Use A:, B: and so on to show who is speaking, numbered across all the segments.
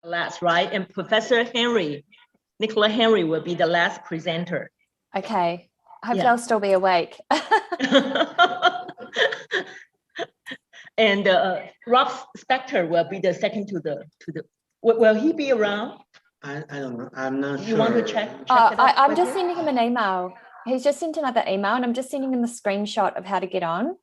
A: last, right? And Professor Nicola Henry will be the last presenter.
B: Okay. Hopefully I'll still be awake.
A: And Rob Spector will be the second to the. Will he be around?
C: I don't know. I'm not sure.
A: You want to check
B: I'm just sending him an email. He's just sent another email, and I'm just sending him a screenshot of how to get on.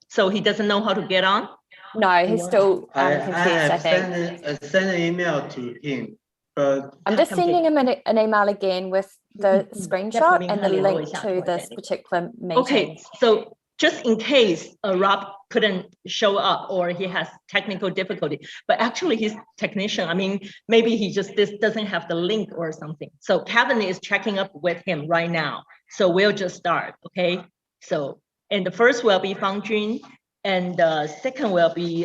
A: So he doesn't know how to get on?
B: No, he's still confused, I think.
C: I sent an email to him, but
B: I'm just sending him an email again with the screenshot and the link to this particular meeting.
A: Okay, so just in case Rob couldn't show up or he has technical difficulty, but actually he's technician. I mean, maybe he just doesn't have the link or something. So Kevin is checking up with him right now. So we'll just start, okay? So, and the first will be Fang Jun, and the second will be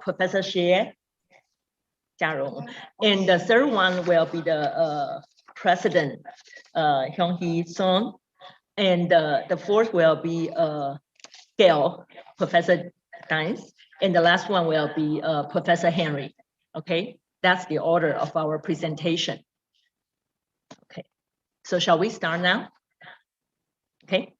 A: Professor Xie, Jiarong, and the third one will be the President Hyung-hee Son, and the fourth will be Gail, Professor Dines, and the last one will be Professor Henry. Okay, that's the order of our presentation. Okay, so shall we start now? Okay.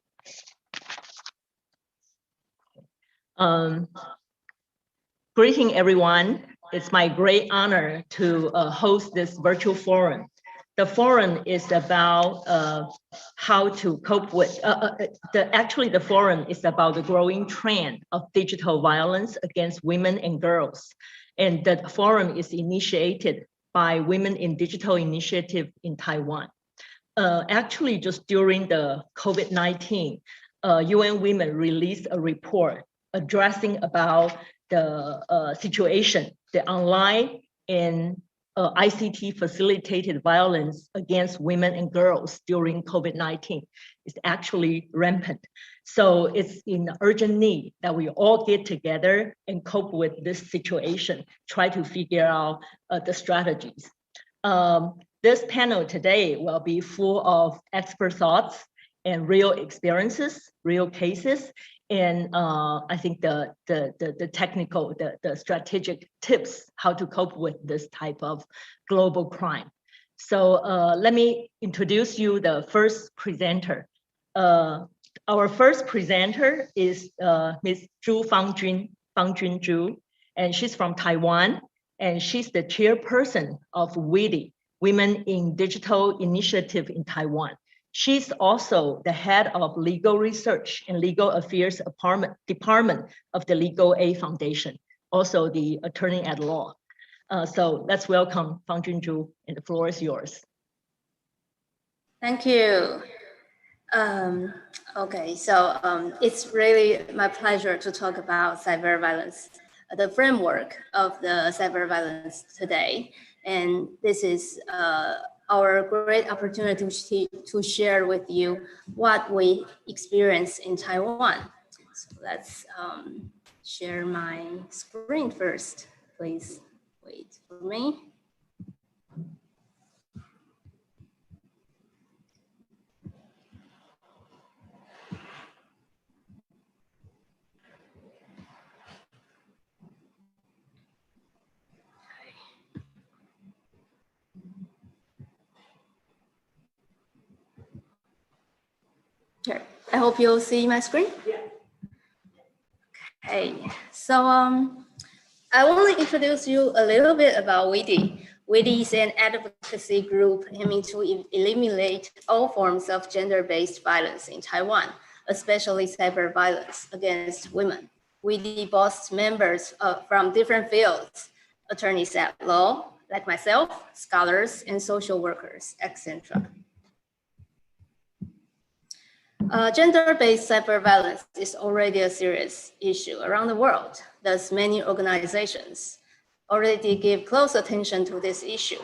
A: Greeting everyone. It's my great honor to host this virtual forum. The forum is about how to cope with, actually the forum is about the growing trend of digital violence against women and girls. And the forum is initiated by Women in Digital Initiative in Taiwan. Actually, just during the COVID-19, UN Women released a report addressing about the situation, the online and ICT facilitated violence against women and girls during COVID-19 is actually rampant. So it's in urgent need that we all get together and cope with this situation, try to figure out the strategies. This panel today will be full of expert thoughts and real experiences, real cases, and I think the technical, the strategic tips how to cope with this type of global crime. So let me introduce you the first presenter. Our first presenter is Ms. Fang Jun Zhu, and she's from Taiwan, and she's the chairperson of WIDI, Women in Digital Initiative in Taiwan. She's also the head of legal research and legal affairs department of the Legal Aid Foundation, also the attorney at law. So let's welcome Fang Junju, and the floor is yours.
D: Thank you. Okay, so it's really my pleasure to talk about cyber violence, the framework of the cyber violence today. And this is our great opportunity to share with you what we experience in Taiwan. So let's share my screen first. Please wait for me. Here, I hope you'll see my screen.
A: Yeah.
D: Okay, so I want to introduce you a little bit about WIDI. WIDI is an advocacy group aiming to eliminate all forms of gender-based violence in Taiwan, especially cyber violence against women. WIDI boasts members from different fields, attorneys at law, like myself, scholars, and social workers, etc. Gender-based cyber violence is already a serious issue around the world. Thus, many organizations already give close attention to this issue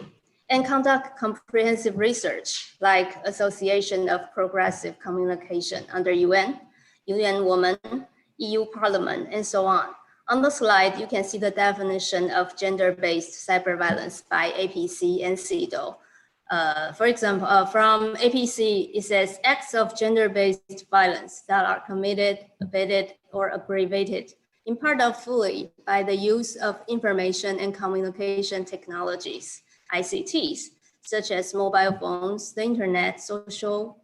D: and conduct comprehensive research, like Association of Progressive Communication under UN, UN Women, EU Parliament, and so on. On the slide, you can see the definition of gender-based cyber violence by APC and CEDAW. For example, from APC, it says acts of gender-based violence that are committed, abetted, or aggravated in part or fully by the use of information and communication technologies, ICTs, such as mobile phones, the internet, social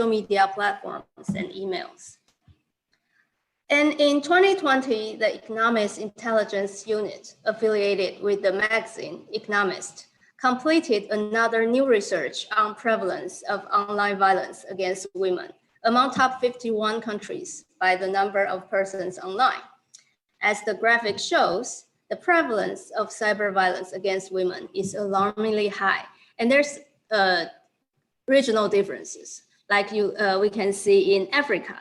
D: media platforms, and emails. And in 2020, the Economist Intelligence Unit, affiliated with the magazine Economist, completed another new research on prevalence of online violence against women among top 51 countries by the number of persons online. As the graphic shows, the prevalence of cyber violence against women is alarmingly high, and there's regional differences. Like we can see in Africa,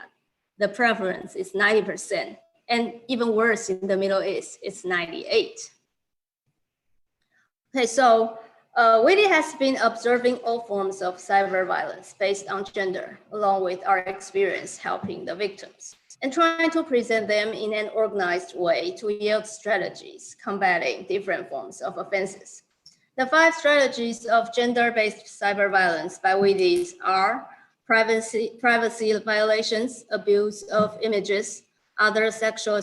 D: the prevalence is 90%, and even worse in the Middle East, it's 98. Okay, so WIDI has been observing all forms of cyber violence based on gender, along with our experience helping the victims, and trying to present them in an organized way to yield strategies combating different forms of offenses. The 5 strategies of gender-based cyber violence by WIDI are privacy violations, abuse of images, other sexual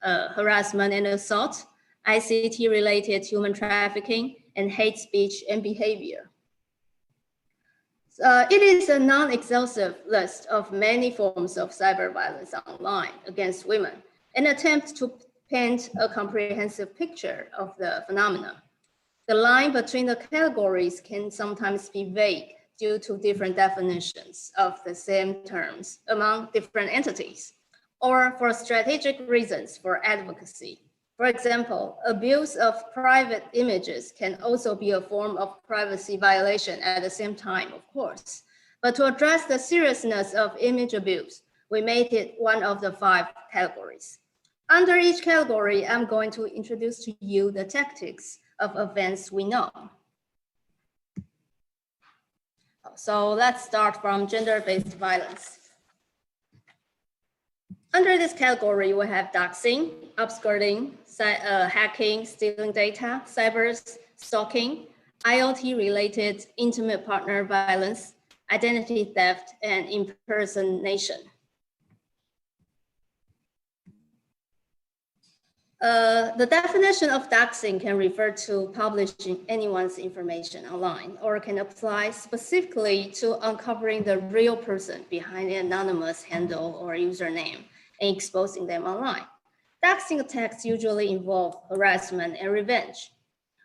D: harassment and assault, ICT-related human trafficking, and hate speech and behavior. It is a non-exhaustive list of many forms of cyber violence online against women, an attempt to paint a comprehensive picture of the phenomenon. The line between the categories can sometimes be vague due to different definitions of the same terms among different entities, or for strategic reasons for advocacy. For example, abuse of private images can also be a form of privacy violation at the same time, of course. But to address the seriousness of image abuse, we made it one of the 5 categories. Under each category, I'm going to introduce to you the tactics of offense we know. So let's start from gender-based violence. Under this category, we have doxing, upskirting, hacking, stealing data, cyber stalking, IoT-related intimate partner violence, identity theft, and impersonation. The definition of doxing can refer to publishing anyone's information online, or can apply specifically to uncovering the real person behind an anonymous handle or username and exposing them online. Doxing attacks usually involve harassment and revenge.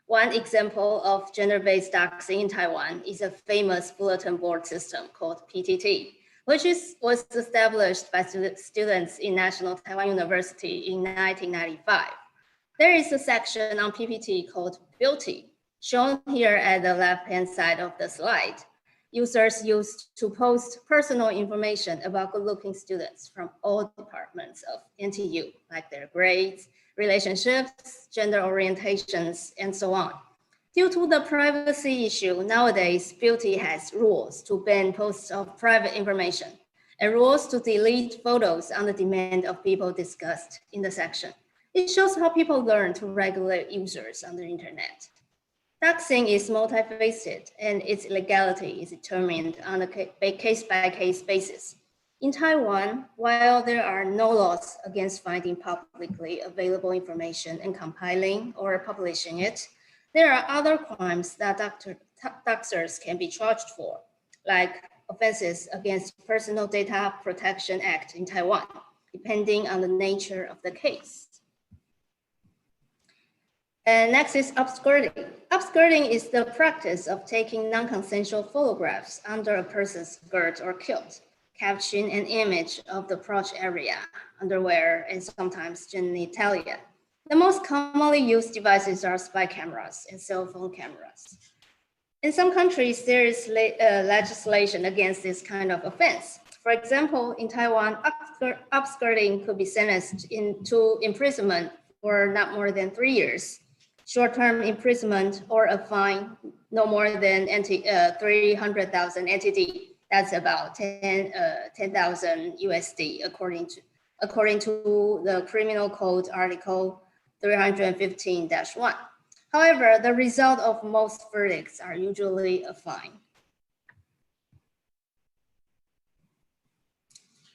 D: One example of gender-based doxing in Taiwan is a famous bulletin board system called PTT, which was established by students in National Taiwan University in 1995. There is a section on PPT called Beauty, shown here at the left-hand side of the slide. Users used to post personal information about good-looking students from all departments of NTU, like their grades, relationships, gender orientations, and so on. Due to the privacy issue, nowadays, Beauty has rules to ban posts of private information and rules to delete photos on the demand of people discussed in the section. It shows how people learn to regulate users on the internet. Doxing is multifaceted, and its legality is determined on a case-by-case basis. In Taiwan, while there are no laws against finding publicly available information and compiling or publishing it, there are other crimes that doxers can be charged for, like offenses against Personal Data Protection Act in Taiwan, depending on the nature of the case. And next is upskirting. Upskirting is the practice of taking non-consensual photographs under a person's skirt or kilt, capturing an image of the crotch area, underwear, and sometimes genitalia. The most commonly used devices are spy cameras and cell phone cameras. In some countries, there is legislation against this kind of offense. For example, in Taiwan, upskirting could be sentenced to imprisonment for not more than 3 years, short-term imprisonment, or a fine no more than 300,000 NTD. That's about 10,000 USD, according to the Criminal Code Article 315-1. However, the result of most verdicts are usually a fine.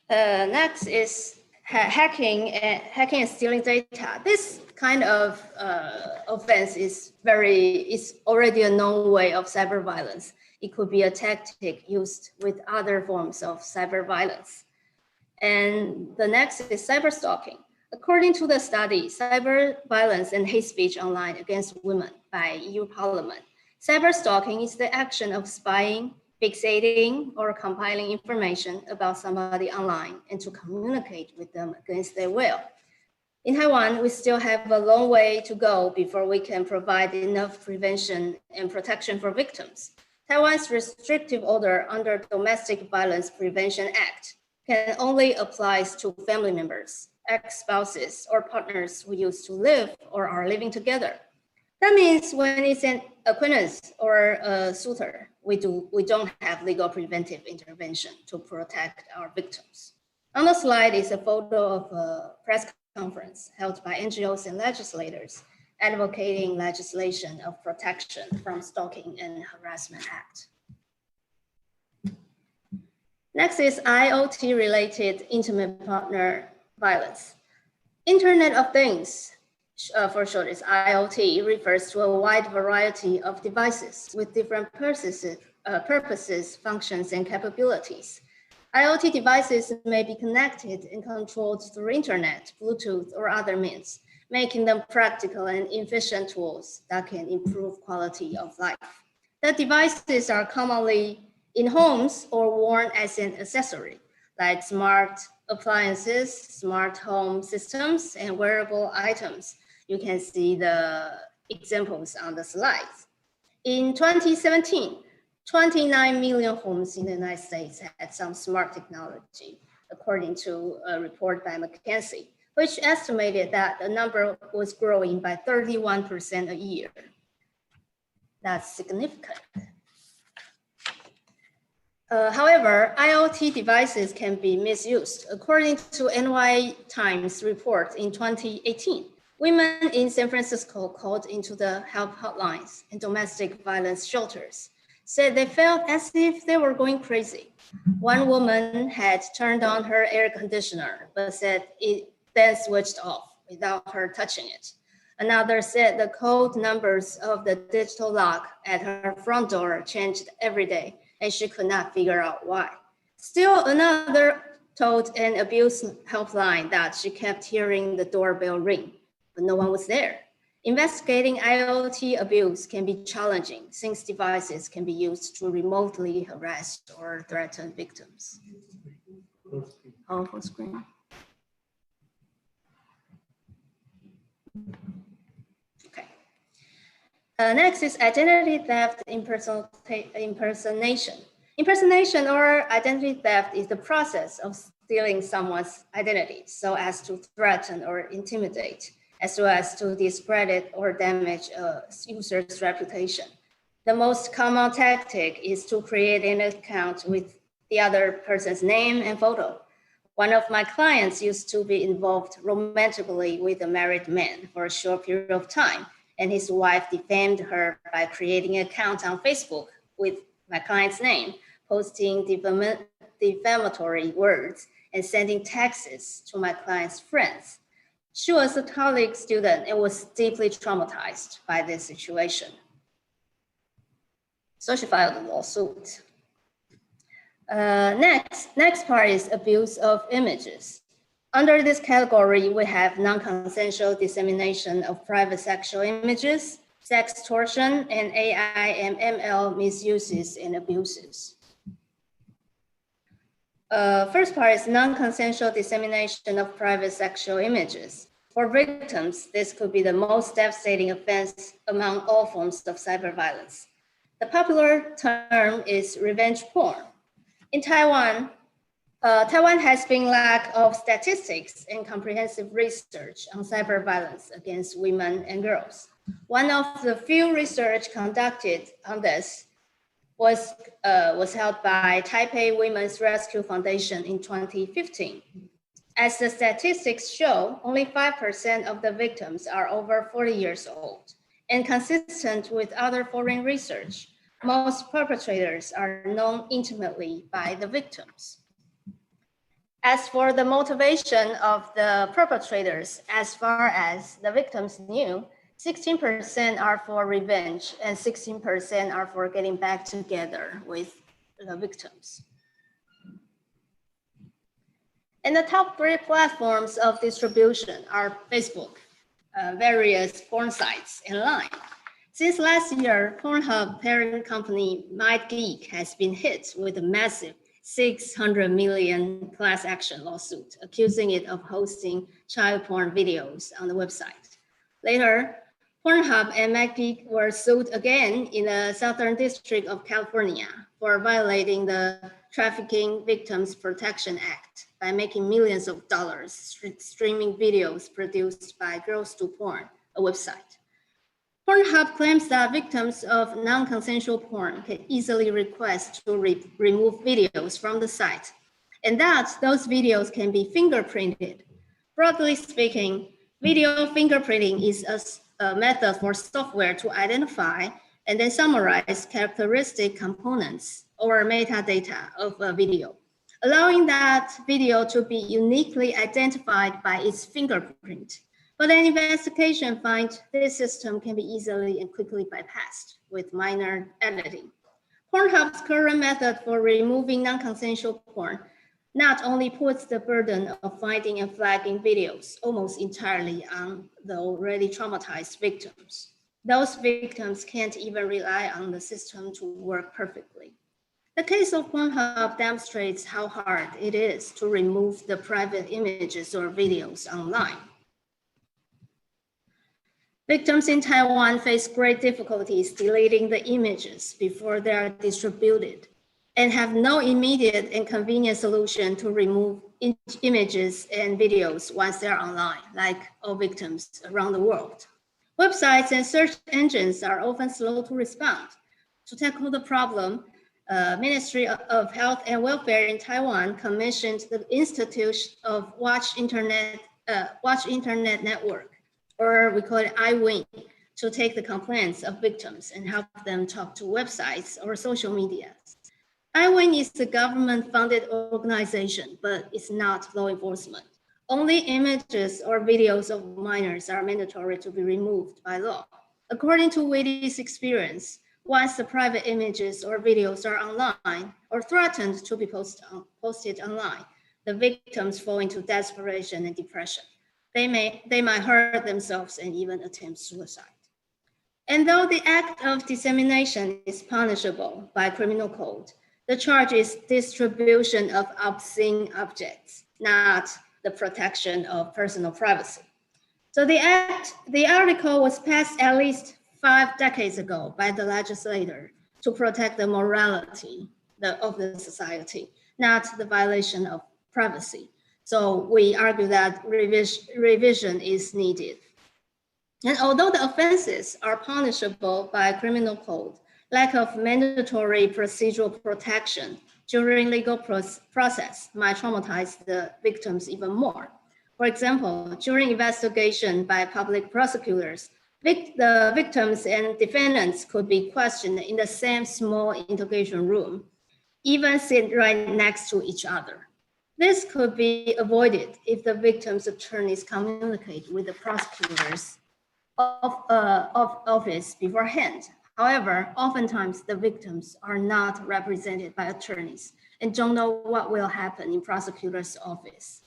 D: Next is hacking and stealing data. This kind of offense is already a known way of cyber violence. It could be a tactic used with other forms of cyber violence. And the next is cyber stalking. According to the study, Cyber Violence and Hate Speech Online Against Women by EU Parliament, cyber stalking is the action of spying, fixating, or compiling information about somebody online and to communicate with them against their will. In Taiwan, we still have a long way to go before we can provide enough prevention and protection for victims. Taiwan's restrictive order under Domestic Violence Prevention Act can only apply to family members, ex-spouses, or partners who used to live or are living together. That means when it's an acquaintance or a suitor, we don't have legal preventive intervention to protect our victims. On the slide is a photo of a press conference held by NGOs and legislators advocating legislation of protection from Stalking and Harassment Act. Next is IoT-related intimate partner violence. Internet of Things, for short is IoT, refers to a wide variety of devices with different purposes, functions, and capabilities. IoT devices may be connected and controlled through internet, Bluetooth, or other means, making them practical and efficient tools that can improve quality of life. The devices are commonly in homes or worn as an accessory, like smart appliances, smart home systems, and wearable items. You can see the examples on the slides. In 2017, 29 million homes in the United States had some smart technology, according to a report by McKinsey, which estimated that the number was growing by 31% a year. That's significant. However, IoT devices can be misused. According to NY Times report in 2018, women in San Francisco called into the help hotlines and domestic violence shelters, said they felt as if they were going crazy. One woman had turned on her air conditioner, but said it then switched off without her touching it. Another said the code numbers of the digital lock at her front door changed every day, and she could not figure out why. Still, another told an abuse helpline that she kept hearing the doorbell ring, but no one was there. Investigating IoT abuse can be challenging since devices can be used to remotely harass or threaten victims. Oh, full screen. Okay. Next is identity theft impersonation. Impersonation or identity theft is the process of stealing someone's identity so as to threaten or intimidate, as well as to discredit or damage a user's reputation. The most common tactic is to create an account with the other person's name and photo. One of my clients used to be involved romantically with a married man for a short period of time, and his wife defamed her by creating an account on Facebook with my client's name, posting defamatory words, and sending texts to my client's friends. She was a college student and was deeply traumatized by this situation. So she filed a lawsuit. Next part is abuse of images. Under this category, we have non-consensual dissemination of private sexual images, sextortion, and AI and ML misuses and abuses. First part is non-consensual dissemination of private sexual images. For victims, this could be the most devastating offense among all forms of cyber violence. The popular term is revenge porn. In Taiwan, Taiwan has been lack of statistics and comprehensive research on cyber violence against women and girls. One of the few research conducted on this was held by Taipei Women's Rescue Foundation in 2015. As the statistics show, only 5% of the victims are over 40 years old. And consistent with other foreign research, most perpetrators are known intimately by the victims. As for the motivation of the perpetrators, as far as the victims knew, 16% are for revenge and 16% are for getting back together with the victims. And the top 3 platforms of distribution are Facebook, various porn sites, and Line. Since last year, Pornhub parent company MindGeek has been hit with a massive $600 million class action lawsuit, accusing it of hosting child porn videos on the website. Later, Pornhub and MindGeek were sued again in the Southern District of California for violating the Trafficking Victims Protection Act by making millions of dollars streaming videos produced by Girls Do Porn, a website. Pornhub claims that victims of non-consensual porn can easily request to remove videos from the site, and that those videos can be fingerprinted. Broadly speaking, video fingerprinting is a method for software to identify and then summarize characteristic components or metadata of a video, allowing that video to be uniquely identified by its fingerprint. But an investigation finds this system can be easily and quickly bypassed with minor editing. Pornhub's current method for removing non-consensual porn not only puts the burden of finding and flagging videos almost entirely on the already traumatized victims. Those victims can't even rely on the system to work perfectly. The case of Pornhub demonstrates how hard it is to remove the private images or videos online. Victims in Taiwan face great difficulties deleting the images before they are distributed and have no immediate and convenient solution to remove images and videos once they're online, like all victims around the world. Websites and search engines are often slow to respond. To tackle the problem, Ministry of Health and Welfare in Taiwan commissioned the Institute of Watch Internet Network, or we call it iWin, to take the complaints of victims and help them talk to websites or social media. iWin is a government-funded organization, but it's not law enforcement. Only images or videos of minors are mandatory to be removed by law. According to WIDI's experience, once the private images or videos are online or threatened to be posted online, the victims fall into desperation and depression. They might hurt themselves and even attempt suicide. And though the act of dissemination is punishable by criminal code, the charge is distribution of obscene objects, not the protection of personal privacy. So the article was passed at least 5 decades ago by the legislator to protect the morality of the society, not the violation of privacy. So we argue that revision is needed. And although the offenses are punishable by criminal code, lack of mandatory procedural protection during legal process might traumatize the victims even more. For example, during investigation by public prosecutors, the victims and defendants could be questioned in the same small interrogation room, even sit right next to each other. This could be avoided if the victim's attorneys communicate with the prosecutors of office beforehand. However, oftentimes the victims are not represented by attorneys and don't know what will happen in prosecutor's office.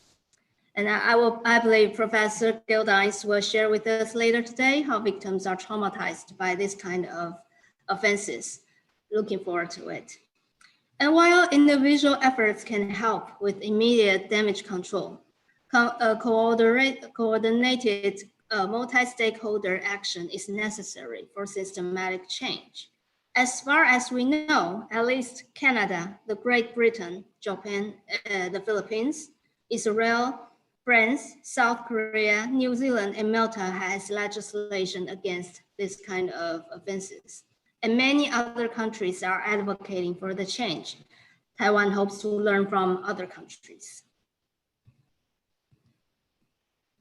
D: And I believe Professor Gildines will share with us later today how victims are traumatized by this kind of offenses. Looking forward to it. And while individual efforts can help with immediate damage control, coordinated multi-stakeholder action is necessary for systematic change. As far as we know, at least Canada, the Great Britain, Japan, the Philippines, Israel, France, South Korea, New Zealand, and Malta has legislation against this kind of offenses. And many other countries are advocating for the change. Taiwan hopes to learn from other countries.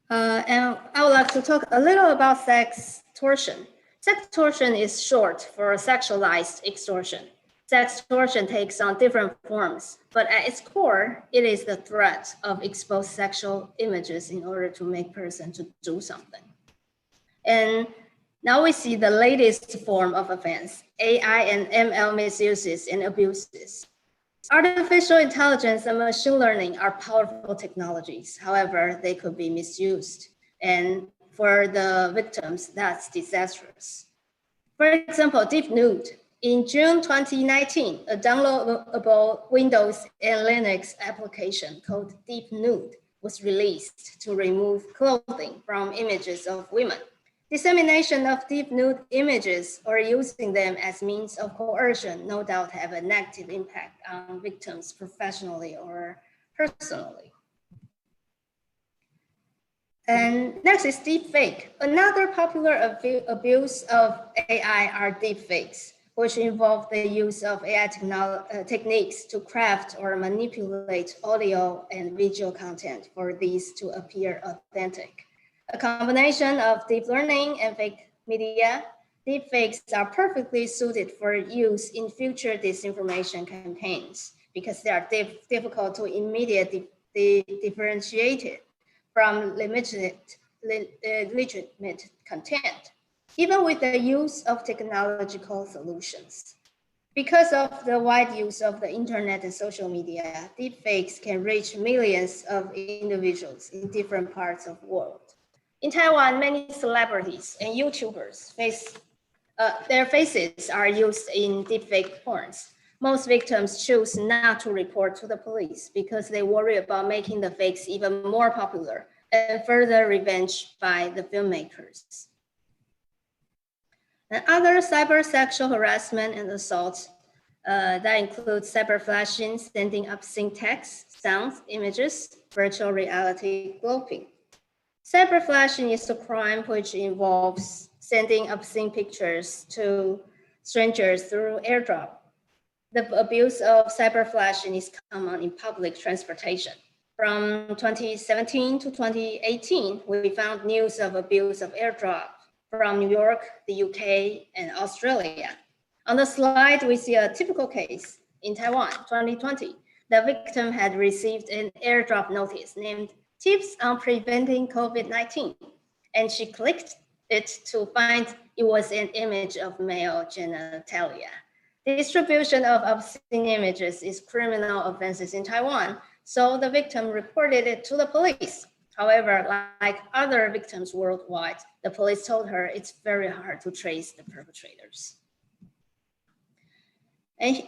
D: And I would like to talk a little about sex torsion. Sex torsion is short for sexualized extortion. Sextortion takes on different forms, but at its core, it is the threat of exposed sexual images in order to make person to do something. And now we see the latest form of offense, AI and ML misuses and abuses. Artificial intelligence and machine learning are powerful technologies. However, they could be misused. And for the victims, that's disastrous. For example, Deep Nude. In June 2019, a downloadable Windows and Linux application called Deep Nude was released to remove clothing from images of women. Dissemination of deep nude images or using them as means of coercion no doubt have a negative impact on victims professionally or personally. And next is deepfake. Another popular abuse of AI are deepfakes, which involve the use of AI techniques to craft or manipulate audio and visual content for these to appear authentic. A combination of deep learning and fake media, deepfakes are perfectly suited for use in future disinformation campaigns because they are difficult to immediately differentiate it from legitimate content, even with the use of technological solutions. Because of the wide use of the internet and social media, deepfakes can reach millions of individuals in different parts of the world. In Taiwan, many celebrities and YouTubers their faces are used in deepfake porns. Most victims choose not to report to the police because they worry about making the fakes even more popular and further revenge by the filmmakers. And other cyber sexual harassment and assault that include cyber flashing, sending obscene text, sounds, images, virtual reality groping. Cyber flashing is a crime which involves sending obscene pictures to strangers through airdrop. The abuse of cyber flashing is common in public transportation. From 2017 to 2018, we found news of abuse of airdrop from New York, the UK, and Australia. On the slide, we see a typical case in Taiwan, 2020. The victim had received an airdrop notice named Tips on Preventing COVID-19, and she clicked it to find it was an image of male genitalia. The distribution of obscene images is criminal offenses in Taiwan, so the victim reported it to the police. However, like other victims worldwide, the police told her it's very hard to trace the perpetrators. And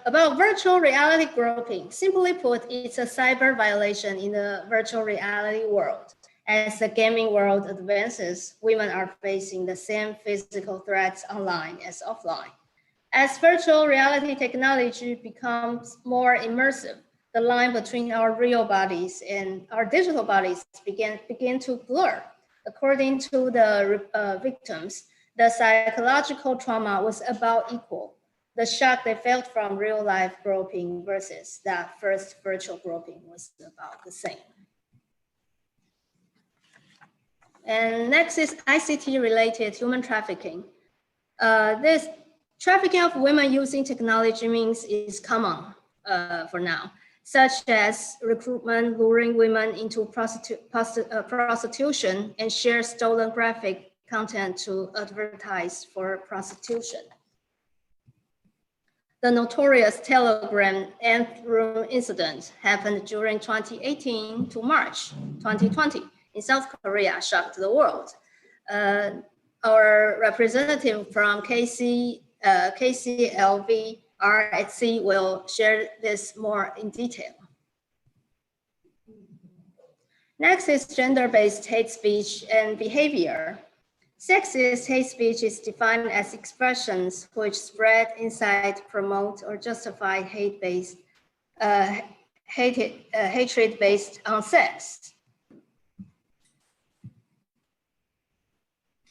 D: about virtual reality groping, simply put, it's a cyber violation in the virtual reality world. As the gaming world advances, women are facing the same physical threats online as offline. As virtual reality technology becomes more immersive, the line between our real bodies and our digital bodies begin to blur. According to the victims, the psychological trauma was about equal. The shock they felt from real life groping versus that first virtual groping was about the same. And next is ICT related human trafficking. This trafficking of women using technology means is common for now, such as recruitment, luring women into prostitution and share stolen graphic content to advertise for prostitution. The notorious Telegram nth room incident happened during 2018 to March 2020 in South Korea, shocked the world. Our representative from KCLV RHC will share this more in detail. Next is gender-based hate speech and behavior. Sexist hate speech is defined as expressions which spread, incite, promote, or justify hatred based on sex.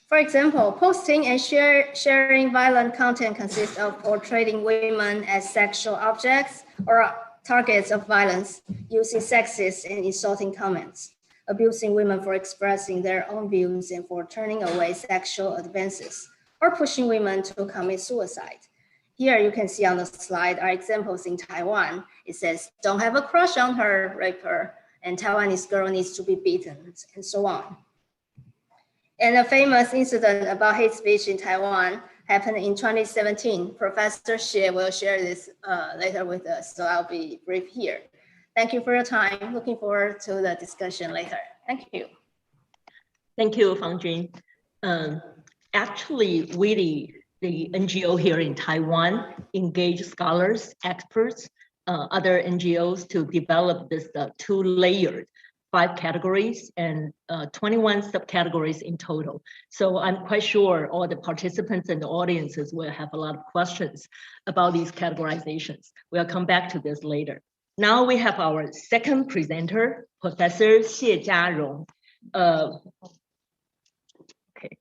D: For example, posting and sharing violent content consists of portraying women as sexual objects or targets of violence, using sexist and insulting comments, abusing women for expressing their own views and for turning away sexual advances, or pushing women to commit suicide. Here you can see on the slide are examples in Taiwan. It says, don't have a crush on her, rape her, and Taiwanese girl needs to be beaten, and so on. And a famous incident about hate speech in Taiwan happened in 2017. Professor Xie will share this later with us, so I'll be brief here. Thank you for your time. Looking forward to the discussion later. Thank you.
A: Thank you, Fang Jun. Actually, WIDI, the NGO here in Taiwan, engage scholars, experts, other NGOs to develop this two-layered 5 categories and 21 subcategories in total. So I'm quite sure all the participants and the audiences will have a lot of questions about these categorizations. We'll come back to this later. Now we have our second presenter, Professor Xie Jiarong. Okay,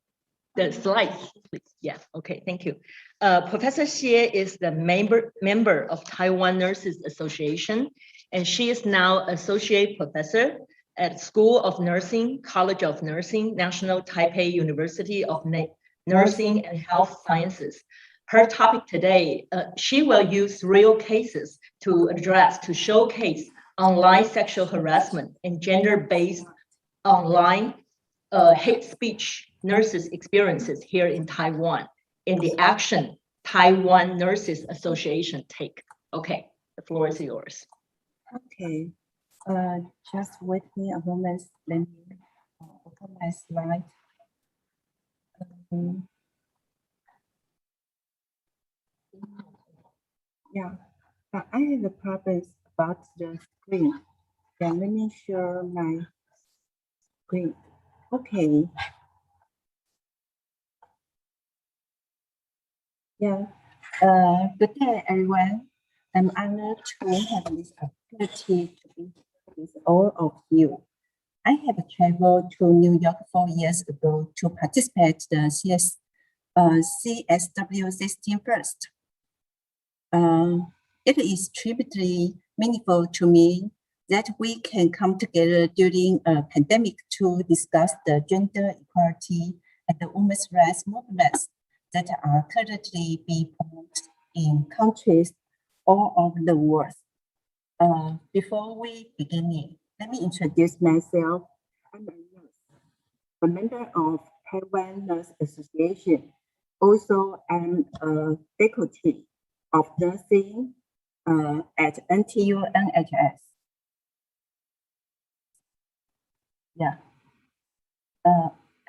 A: the slides, please. Yeah, okay, thank you. Professor Xie is the member of Taiwan Nurses Association, and she is now associate professor at School of Nursing, College of Nursing, National Taipei University of Nursing and Health Sciences. Her topic today, she will use real cases to showcase online sexual harassment and gender-based online hate speech nurses' experiences here in Taiwan in the action Taiwan Nurses Association take. Okay, the floor is yours.
E: Okay. Just wait me a moment. Let me open my slide. Yeah, I have a problem about the screen. Yeah, let me share my screen. Okay. Yeah. Good day, everyone. I'm honored to have this opportunity to be with all of you. I have traveled to New York 4 years ago to participate in the CSW 16 first. It is tremendously meaningful to me that we can come together during a pandemic to discuss the gender equality and the women's rights movements that are currently being promoted in countries all over the world. Before we begin, let me introduce myself. I'm a nurse, a member of Taiwan Nurse Association. Also, I'm a faculty of nursing at NTU NHS. Yeah.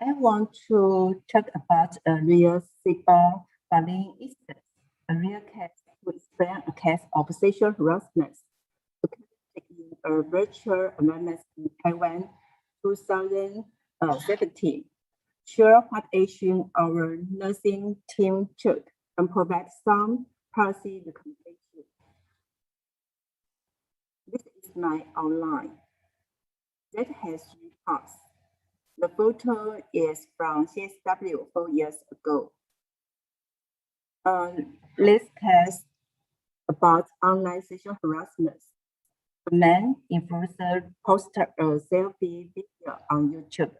E: I want to talk about a real cyberbullying instance, a real case to explain a case of sexual harassment in a virtual environment in Taiwan 2017. Share what action our nursing team took and provide some policy recommendation. This is my outline. That has 3 parts. The photo is from CSW 4 years ago. This case about online sexual harassment. A man influencer posted a selfie video on YouTube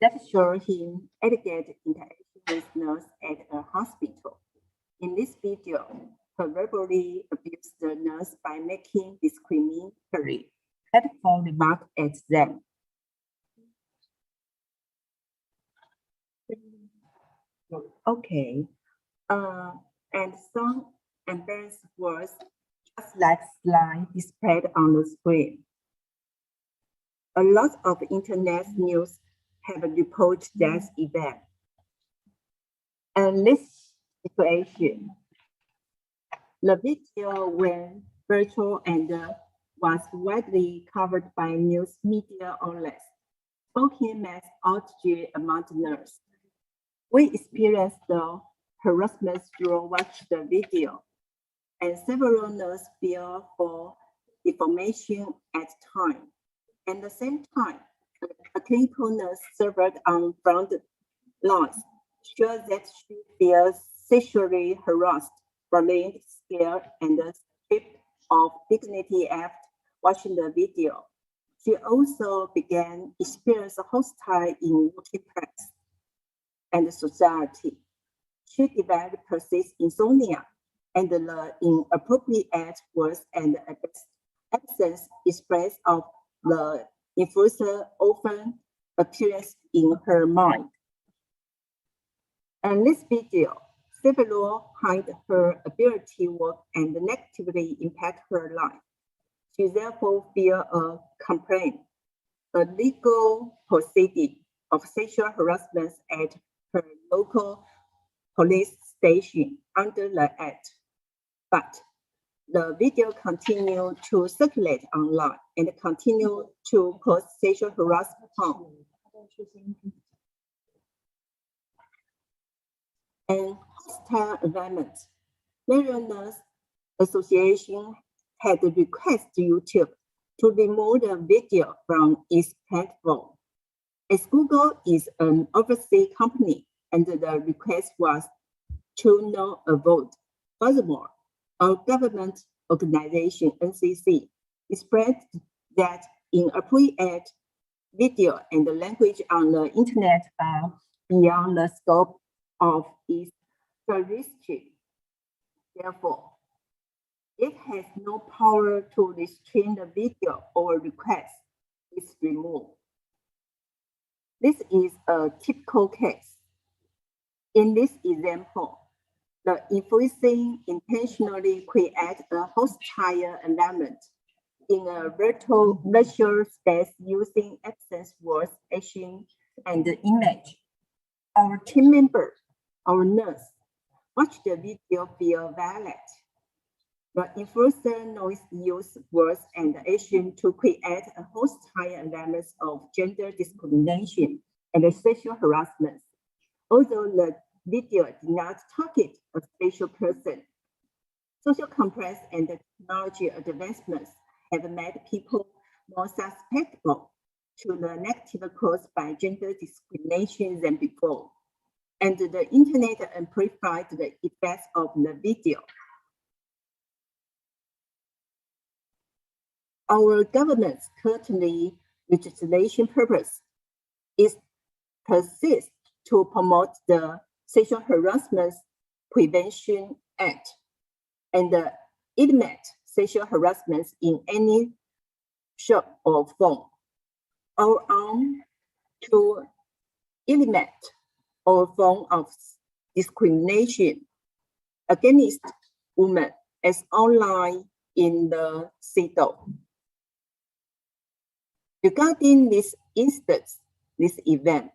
E: that showed him alleged interaction with nurse at a hospital. In this video, he verbally abused the nurse by making discriminatory, hateful remarks at them. Okay, and some embarrassing words, just like slide displayed on the screen. A lot of internet news have reported that event. And this situation, the video went virtual and was widely covered by news media outlets, sparking mass outrage among the nurses. We experienced the harassment through watching the video, and several nurses feared for defamation at the time. At the same time, a clinical nurse served on front lines showed that she feels sexually harassed, bullied, scared, and stripped of dignity after watching the video. She also began experiencing hostile in workplace and society. She developed persistent insomnia and the inappropriate words and absence expressed of the enforcer often appears in her mind. And this video severely hide her ability to work and negatively impact her life. She therefore fears a complaint, a legal proceeding of sexual harassment at her local police station under the Act. But the video continued to circulate online and continued to cause sexual harassment harm. And hostile environment. National Nurse Association had requested YouTube to remove the video from its platform. As Google is an overseas company, and the request was to no vote. Furthermore, our government organization, NCC, expressed that inappropriate video and the language on the internet are beyond the scope of its jurisdiction. Therefore, it has no power to restrain the video or request its removal. This is a typical case. In this example, the enforcer intentionally creates a hostile environment in a virtual space using absence words, action, and image. Our team member, our nurse, watch the video feel violent. The enforcer knows use words and action to create a hostile environment of gender discrimination and sexual harassment. Although the video did not target a special person, social complex and technology advancements have made people more susceptible to the negative caused by gender discrimination than before. And the internet amplified the effects of the video. Our government's currently legislation purpose is persist to promote the Sexual Harassment Prevention Act and eliminate sexual harassment in any shape or form. Our aim to eliminate all form of discrimination against women as outlined in the CEDAW. Regarding this instance, this event,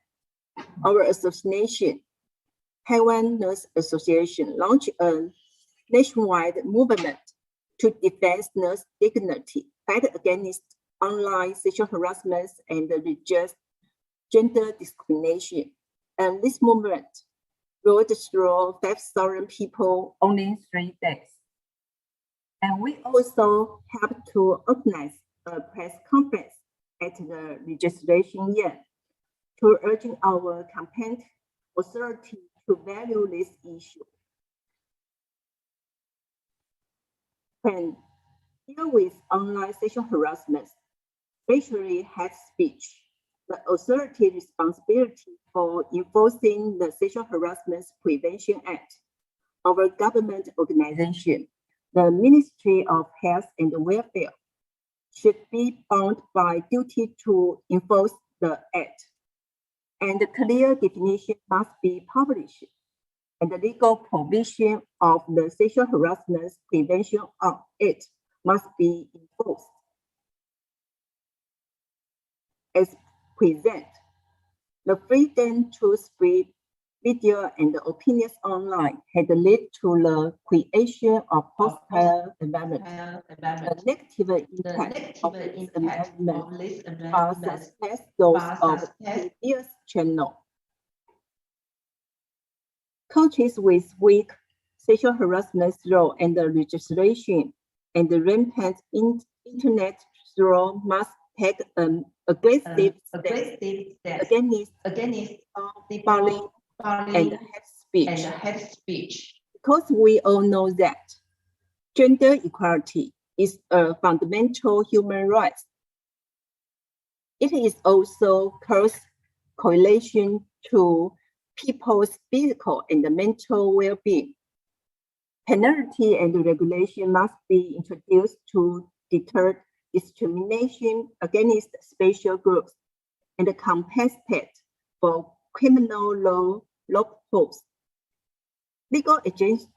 E: our association, Taiwan Nurse Association, launched a nationwide movement to defend nurse dignity, fight against online sexual harassment, and reject gender discrimination. And this movement rolled through 5,000 people only in 3 days. And we also helped to organize a press conference at the registration year to urge our campaign authority to value this issue. When dealing with online sexual harassment, especially hate speech, the authority responsibility for enforcing the Sexual Harassment Prevention Act, our government organization, the Ministry of Health and Welfare, should be bound by duty to enforce the act, and a clear definition must be published, and the legal provision of the Sexual Harassment Prevention Act must be enforced. As present, the freedom to spread video and opinions online had led to the creation of hostile environment. The negative impact of this environment are such as those of previous channel. Countries with weak sexual harassment law and legislation and rampant internet law must take an aggressive step against bullying and hate speech. Because we all know that gender equality is a fundamental human right. It is also close correlation to people's physical and mental well-being. Penalty and regulation must be introduced to deter discrimination against special groups and compensate for criminal law loopholes. Legal agency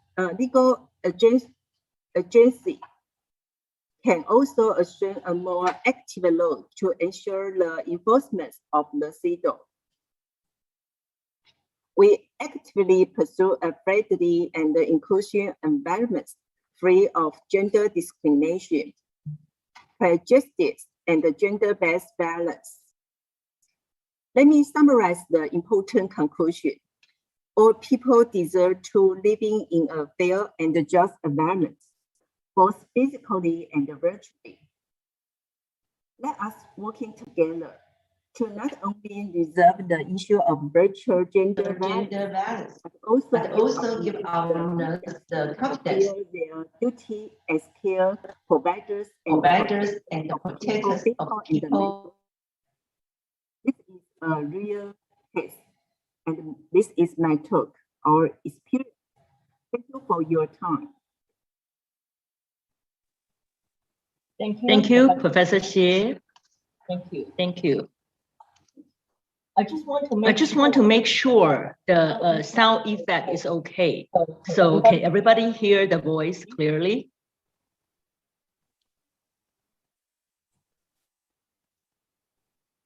E: can also assume a more active role to ensure the enforcement of the CEDAW. We actively pursue a friendly and inclusive environment free of gender discrimination, prejudice, and gender-based violence. Let me summarize the important conclusion. All people deserve to live in a fair and just environment, both physically and virtually. Let us working together to not only resolve the issue of virtual gender violence, but also give our nurses the confidence their duty as care providers and protectors of people. This is a real case, and this is my talk, our experience. Thank you for your time.
A: Thank you, Professor Xie. Thank you. I just want to make sure the sound effect is okay. So can everybody hear the voice clearly?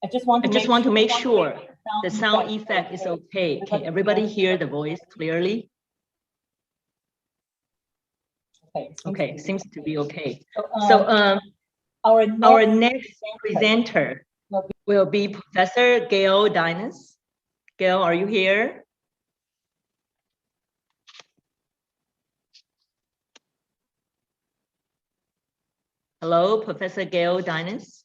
A: I just want to make sure the sound effect is okay. Can everybody hear the voice clearly? Okay, seems to be okay. So our next presenter will be Professor Gail Dinas. Gail, are you here? Hello, Professor Gail Dinas.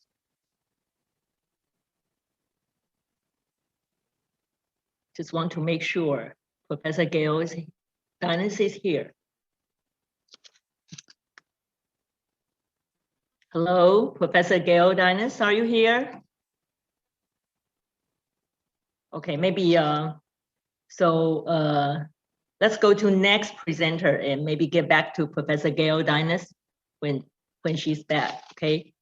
A: Just want to make sure Professor Gail Dinas is here. Hello, Professor Gail Dinas, are you here? Okay, maybe let's go to next presenter and maybe get back to Professor Gail Dinas when she's back. Okay.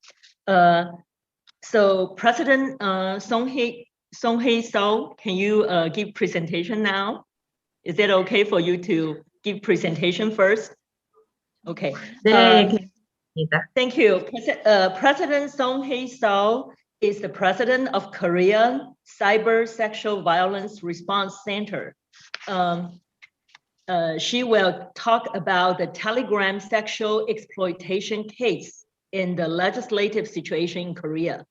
A: So President Song-Hye So, can you give presentation now? Is it okay for you to give presentation first? Okay. Thank you. President Song-Hye So is the president of Korea Cyber Sexual Violence Response Center. She will talk about the Telegram sexual exploitation case in the legislative situation in Korea.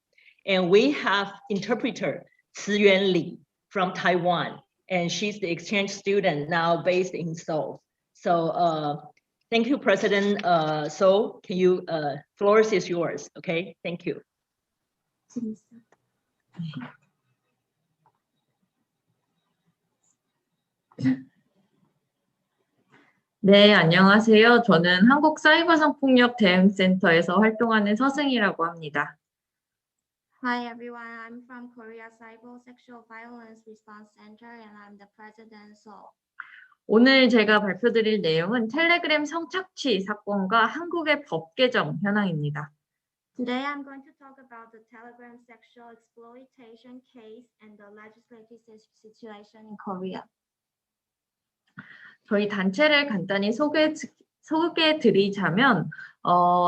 A: And we have interpreter Ciyuan Li from Taiwan, and she's the exchange student now based in Seoul. So thank you, President So. Can you, floor is yours, okay? Thank you.
F: 네, 안녕하세요. 저는 한국사이버성폭력대응센터에서 활동하는 서승이라고 합니다.
G: Hi everyone, I'm from Korea Cyber Sexual Violence Response Center and I'm the president So.
F: 오늘 제가 발표드릴 내용은 텔레그램 성착취 사건과 한국의 법 개정 현황입니다.
G: Today I'm going to talk about the Telegram sexual exploitation case and the legislative situation in Korea.
F: 저희 단체를 간단히 소개해드리자면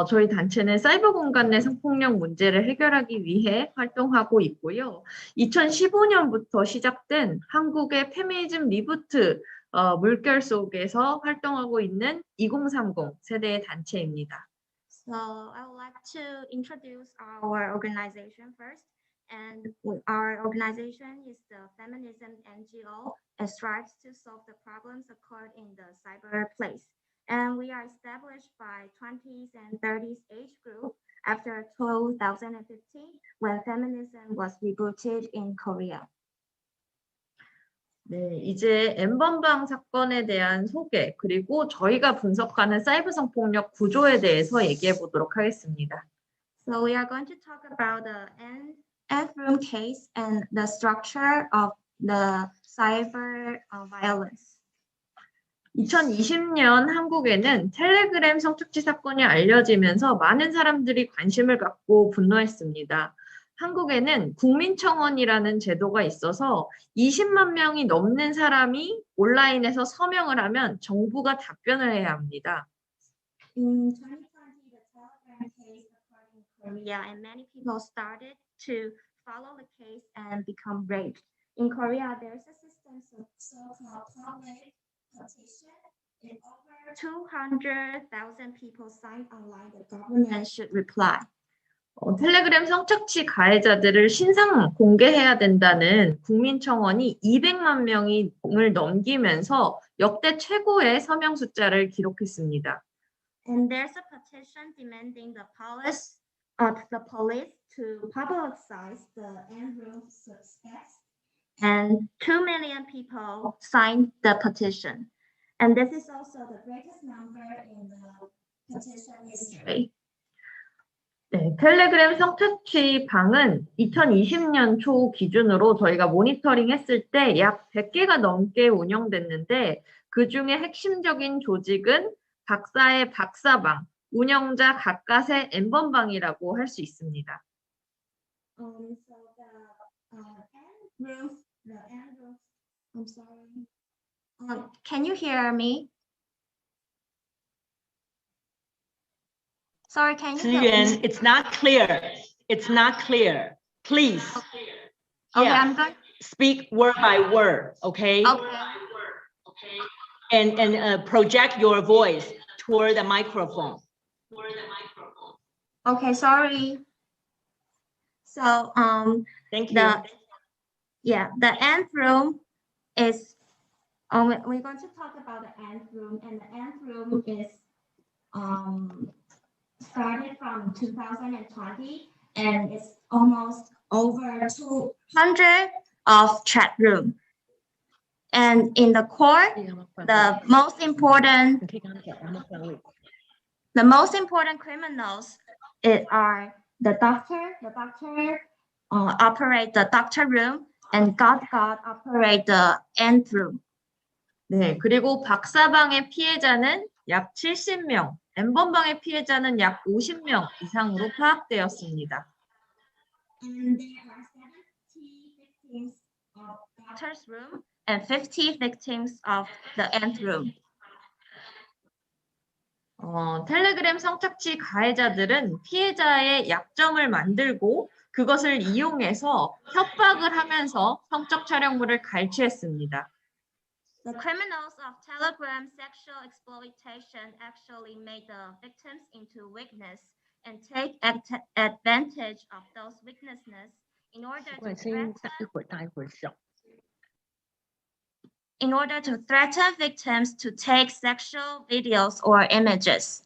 F: 저희 단체는 사이버 공간 내 성폭력 문제를 해결하기 위해 활동하고 있고요. 2015년부터 시작된 한국의 페미니즘 리부트 물결 속에서 활동하고 있는 2030 세대의 단체입니다.
G: So I would like to introduce our organization first. And our organization is the feminism NGO and strives to solve the problems occurred in the cyberplace. And we are established by 20s and 30s age group after 2015 when feminism was rebooted in Korea.
F: 네, 이제 N번방 사건에 대한 소개 그리고 저희가 분석하는 사이버 성폭력 구조에 대해서 얘기해 보도록 하겠습니다.
G: So we are going to talk about the N-room case and the structure of the cyber violence.
F: 2020년 한국에는 텔레그램 성착취 사건이 알려지면서 많은 사람들이 관심을 갖고 분노했습니다. 한국에는 국민청원이라는 제도가 있어서 20만 명이 넘는 사람이 온라인에서 서명을 하면 정부가 답변을 해야 합니다.
G: In 2020, the Telegram case occurred in Korea, and many people started to follow the case and become raped. In Korea, there's a system of so-called public petition. If over 200,000 people sign online, the government should reply.
F: 텔레그램 성착취 가해자들을 신상 공개해야 된다는 국민청원이 200만 명을 넘기면서 역대 최고의 서명 숫자를 기록했습니다.
G: And there's a petition demanding the police to publicize the end-room suspects. And 2 million people signed the petition. And this is also the greatest number in the petition history.
F: 네, 텔레그램 성착취 방은 2020년 초 기준으로 저희가 모니터링 했을 때 약 100개가 넘게 운영됐는데 그중에 핵심적인 조직은 박사의 박사방, 운영자 각각의 N번방이라고 할 수 있습니다.
G: So the end roof, I'm sorry. Can you hear me? Sorry, can you hear me?
A: Ziyuan, it's not clear. It's not clear. Please.
G: Okay,
A: Yeah.
G: I'm going.
A: Speak word by word, okay?
G: Okay.
A: And project your voice toward the microphone.
G: Okay, sorry. So
A: Thank you.
G: The end room is we're going to talk about the end room, and the end room is started from 2020, and it's almost over 200 of chat room. And in the core, the most important criminals are the doctor operate the doctor room, and God operate the end room.
F: 네, 그리고 박사방의 피해자는 약 70명, N번방의 피해자는 약 50명 이상으로 파악되었습니다.
G: And there are 70 victims of doctor's room and 50 victims of the end room.
F: 텔레그램 성착취 가해자들은 피해자의 약점을 만들고 그것을 이용해서 협박을 하면서 성적 촬영물을 갈취했습니다.
G: The criminals of Telegram sexual exploitation actually made the victims into witness and take advantage of those weaknesses in order to threaten victims to take sexual videos or images.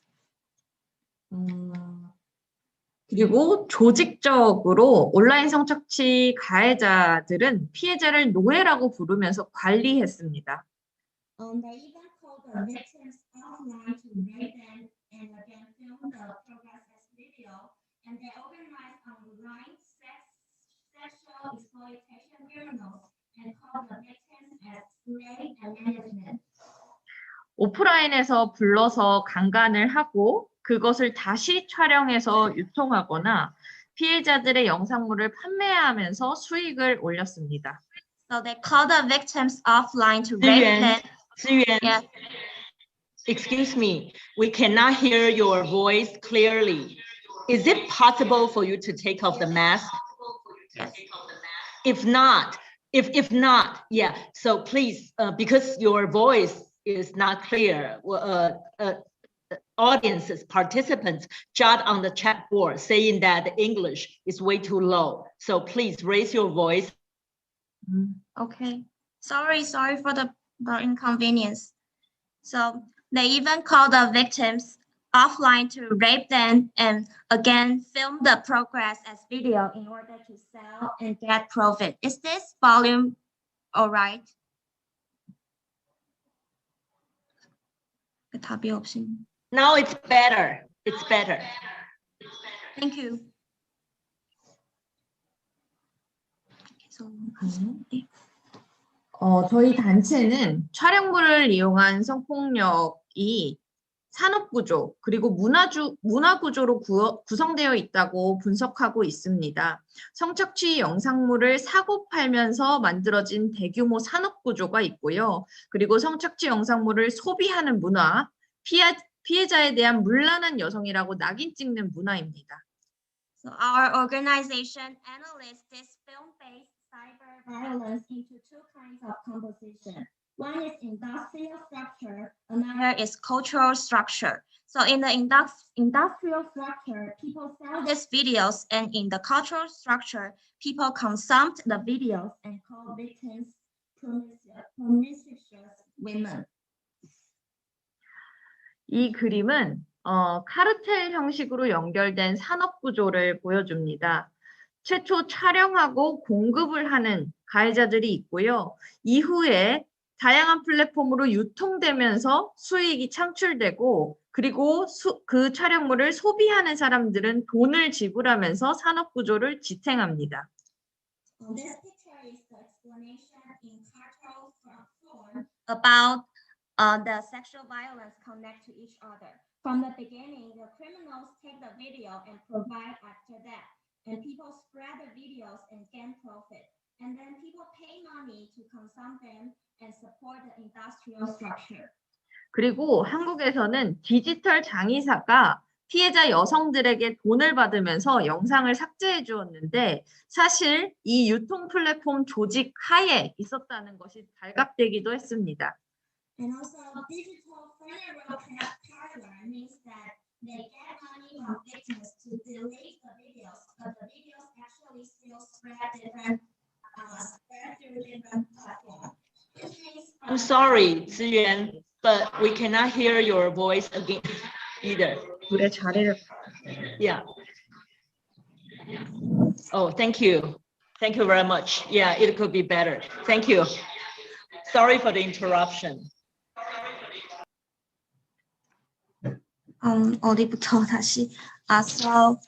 F: 그리고 조직적으로 온라인 성착취 가해자들은 피해자를 노예라고 부르면서 관리했습니다.
G: They even called the victims offline to rape them and again film the progress as video, and they organized online sexual exploitation criminals and called the victims as slave and management.
F: 오프라인에서 불러서 강간을 하고 그것을 다시 촬영해서 유통하거나 피해자들의 영상물을 판매하면서 수익을 올렸습니다.
G: So they call the victims offline to rape them.
A: Ziyuan,
G: Yeah.
A: Excuse me, we cannot hear your voice clearly. Is it possible for you to take off the mask?
G: Yes.
A: If not, yeah. So please, because your voice is not clear, audiences, participants jot on the chat board saying that the English is way too low. So please raise your voice.
G: Okay. Sorry for the inconvenience. So they even call the victims offline to rape them and again film the progress as video in order to sell and get profit. Is this volume all right? 답이 없이.
A: Now it's better. It's better.
G: Thank you.
F: 저희 단체는 촬영물을 이용한 성폭력이 산업구조 그리고 문화구조로 구성되어 있다고 분석하고 있습니다. 성착취 영상물을 사고 팔면서 만들어진 대규모 산업구조가 있고요. 그리고 성착취 영상물을 소비하는 문화, 피해자에 대한 문란한 여성이라고 낙인 찍는 문화입니다.
G: So our organization analyzes this film-based cyber violence into two kinds of composition. One is industrial structure, another is cultural structure. So in the industrial structure, people sell these videos, and in the cultural structure, people consume the videos and call victims promiscuous women.
F: 이 그림은 카르텔 형식으로 연결된 산업 구조를 보여줍니다. 최초 촬영하고 공급을 하는 가해자들이 있고요. 이후에 다양한 플랫폼으로 유통되면서 수익이 창출되고 그리고 그 촬영물을 소비하는 사람들은 돈을 지불하면서 산업 구조를 지탱합니다.
G: This picture is the explanation in cartoon form about the sexual violence connect to each other. From the beginning, the criminals take the video and provide after that, and people spread the videos and gain profit. And then people pay money to consume them and support the industrial structure.
F: 그리고 한국에서는 디지털 장의사가 피해자 여성들에게 돈을 받으면서 영상을 삭제해 주었는데 사실 이 유통 플랫폼 조직 하에 있었다는 것이 발각되기도 했습니다.
G: And also, digital parlor means that they get money from victims to delete the videos, but the videos actually still spread through different platforms.
A: I'm sorry, Ziyuan, but we cannot hear your voice again either.
F: 그래 잘해.
A: Yeah. Oh, thank you. Thank you very much. Yeah, it could be better. Thank you. Sorry for the interruption.
G: 어디부터 다시? So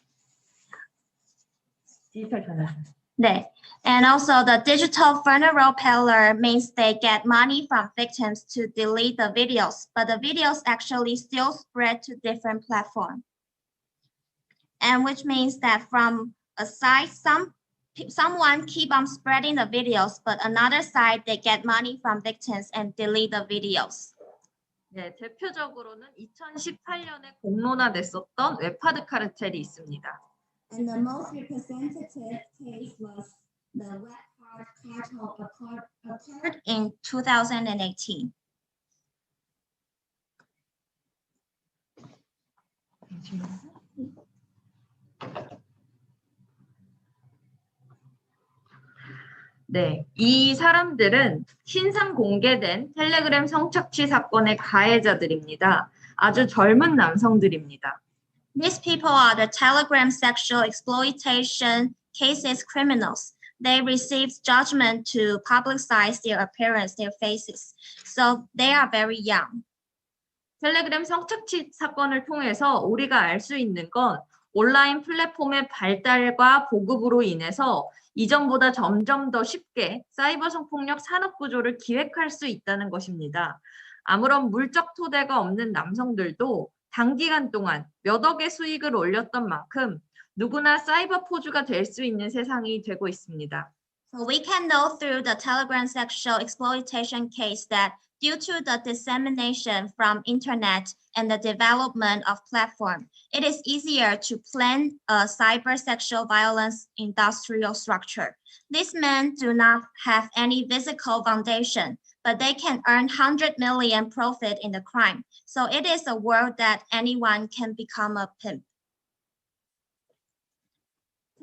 F: 디지털 장의사.
G: 네. And also the digital funeral parlor means they get money from victims to delete the videos, but the videos actually still spread to different platforms. And which means that from a side, someone keep on spreading the videos, but another side, they get money from victims and delete the videos.
F: 네, 대표적으로는 2018년에 공론화됐었던 웹하드 카르텔이 있습니다.
G: And the most representative case was the web cartel occurred in 2018.
F: 네, 이 사람들은 신상 공개된 텔레그램 성착취 사건의 가해자들입니다. 아주 젊은 남성들입니다.
G: These people are the Telegram sexual exploitation cases criminals. They received judgment to publicize their appearance, their faces. So they are very young.
F: 텔레그램 성착취 사건을 통해서 우리가 알 수 있는 건 온라인 플랫폼의 발달과 보급으로 인해서 이전보다 점점 더 쉽게 사이버 성폭력 산업 구조를 기획할 수 있다는 것입니다. 아무런 물적 토대가 없는 남성들도 단기간 동안 몇 억의 수익을 올렸던 만큼 누구나 사이버 포주가 될 수 있는 세상이 되고 있습니다.
G: So we can know through the Telegram sexual exploitation case that due to the dissemination from internet and the development of platform, it is easier to plan a cyber sexual violence industrial structure. These men do not have any physical foundation, but they can earn 100 million profit in the crime. So it is a world that anyone can become a pimp.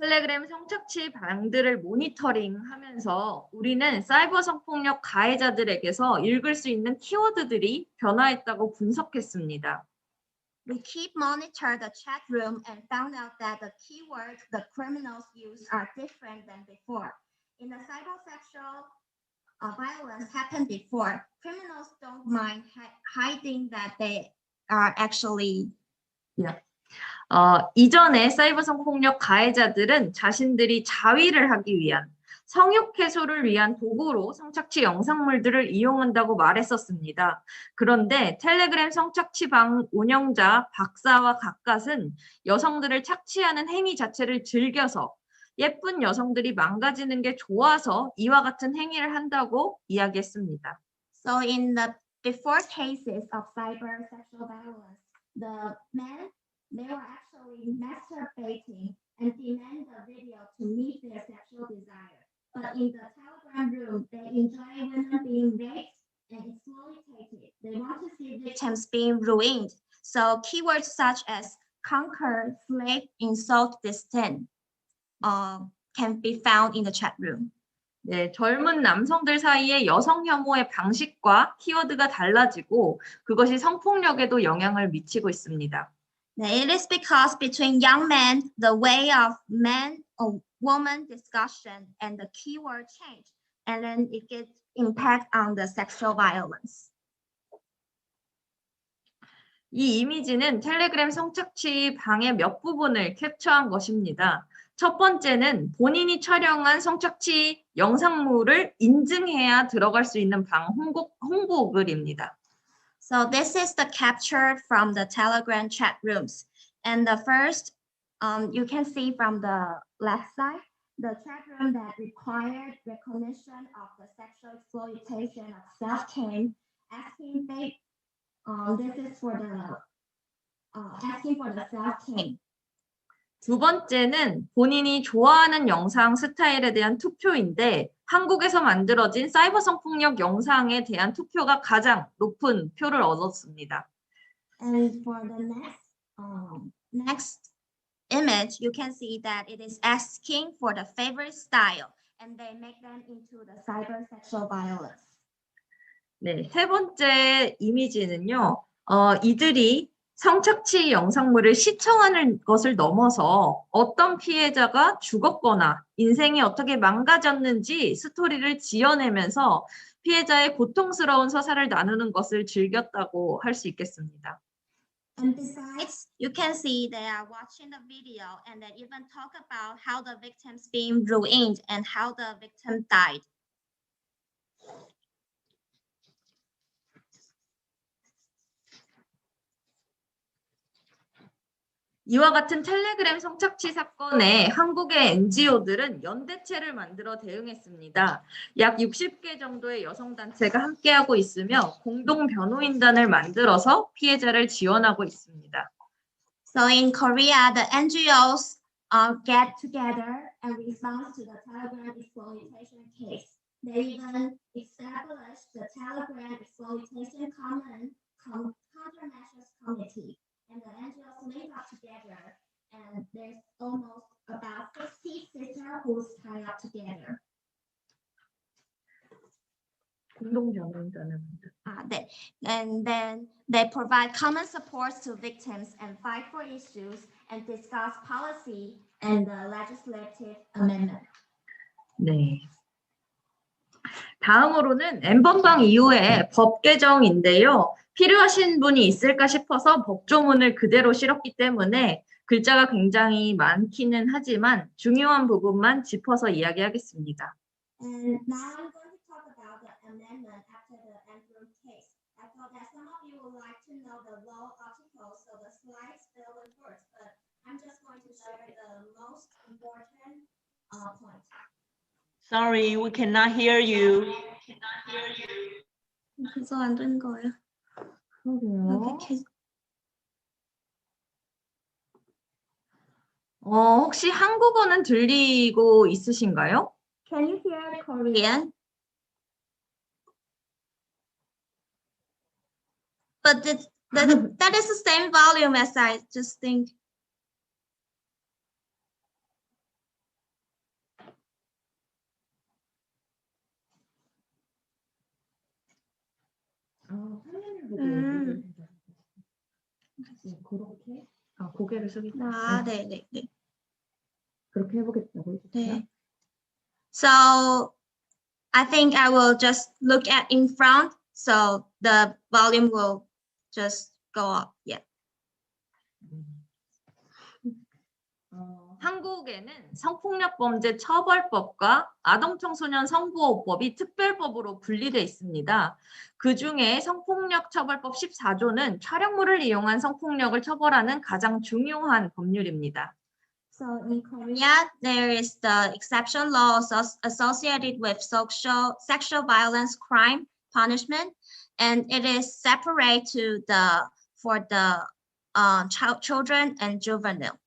F: 텔레그램 성착취 방들을 모니터링하면서 우리는 사이버 성폭력 가해자들에게서 읽을 수 있는 키워드들이 변화했다고 분석했습니다.
G: We keep monitor the chat room and found out that the keywords the criminals use are different than before. In the cybersexual violence happened before, criminals don't mind hiding that they are actually.
F: Yeah. 이전에 사이버 성폭력 가해자들은 자신들이 자위를 하기 위한 성욕 해소를 위한 도구로 성착취 영상물들을 이용한다고 말했었습니다. 그런데 텔레그램 성착취 방 운영자 박사와 각갓은 여성들을 착취하는 행위 자체를 즐겨서 예쁜 여성들이 망가지는 게 좋아서 이와 같은 행위를 한다고 이야기했습니다.
G: So in the before cases of cyber sexual violence, the men, they were actually masturbating and demand the video to meet their sexual desire. But in the Telegram room, they enjoy women being raped and exploited. They want to see victims being ruined. So keywords such as conquer, slave, insult, disdain can be found in the chat room.
F: 네, 젊은 남성들 사이에 여성 혐오의 방식과 키워드가 달라지고 그것이 성폭력에도 영향을 미치고 있습니다.
G: It is because between young men, the way of man or woman discussion and the keyword change, and then it gets impact on the sexual violence.
F: 이 이미지는 텔레그램 성착취 방의 몇 부분을 캡처한 것입니다. 첫 번째는 본인이 촬영한 성착취 영상물을 인증해야 들어갈 수 있는 방 홍보 글입니다.
G: So this is the capture from the Telegram chat rooms. And the first, you can see from the left side, the chat room that required recognition of the sexual exploitation of self-cam, asking this is for the asking for the self-cam.
F: 두 번째는 본인이 좋아하는 영상 스타일에 대한 투표인데 한국에서 만들어진 사이버 성폭력 영상에 대한 투표가 가장 높은 표를 얻었습니다.
G: And for the next image, you can see that it is asking for the favorite style, and they make them into the cyber sexual violence.
F: 네, 세 번째 이미지는요. 이들이 성착취 영상물을 시청하는 것을 넘어서 어떤 피해자가 죽었거나 인생이 어떻게 망가졌는지 스토리를 지어내면서 피해자의 고통스러운 서사를 나누는 것을 즐겼다고 할 수 있겠습니다.
G: And besides, you can see they are watching the video and they even talk about how the victims being ruined and how the victim died.
F: 이와 같은 텔레그램 성착취 사건에 한국의 NGO들은 연대체를 만들어 대응했습니다. 약 60개 정도의 여성단체가 함께하고 있으며 공동 변호인단을 만들어서 피해자를 지원하고 있습니다.
G: So in Korea, the NGOs get together and respond to the Telegram exploitation case. They even established the Telegram exploitation countermeasures committee. And the NGOs link up together, and there's almost about 50 sisterhoods tied up together. And then they provide common supports to victims and fight for issues and discuss policy and the legislative amendment.
F: 네. 다음으로는 N번방 이후의 법 개정인데요. 필요하신 분이 있을까 싶어서 법조문을 그대로 실었기 때문에 글자가 굉장히 많기는 하지만 중요한 부분만 짚어서 이야기하겠습니다.
G: And now I'm going to talk about the amendment after the Andrew case. I thought that some of you would like to know the law articles, so the slides fill with words, but I'm just going to share the most important points.
A: Sorry, we cannot hear you.
G: 그래서 안 된 거예요.
F: 혹시 한국어는 들리고 있으신가요?
G: Can you hear Korean? But that is the same volume as I just think.
F: 그렇게? 고개를 숙이고.
G: 네.
F: 그렇게 해보겠다고 했어요?
G: 네. So I think I will just look at in front, so the volume will just go up. Yeah.
F: 한국에는 성폭력범죄 처벌법과 아동청소년 성보호법이 특별법으로 분리되어 있습니다. 그중에 성폭력 처벌법 14조는 촬영물을 이용한 성폭력을 처벌하는 가장 중요한 법률입니다.
G: So in Korea, there is the exception law associated with sexual violence crime punishment, and it is separate for the children and juvenile.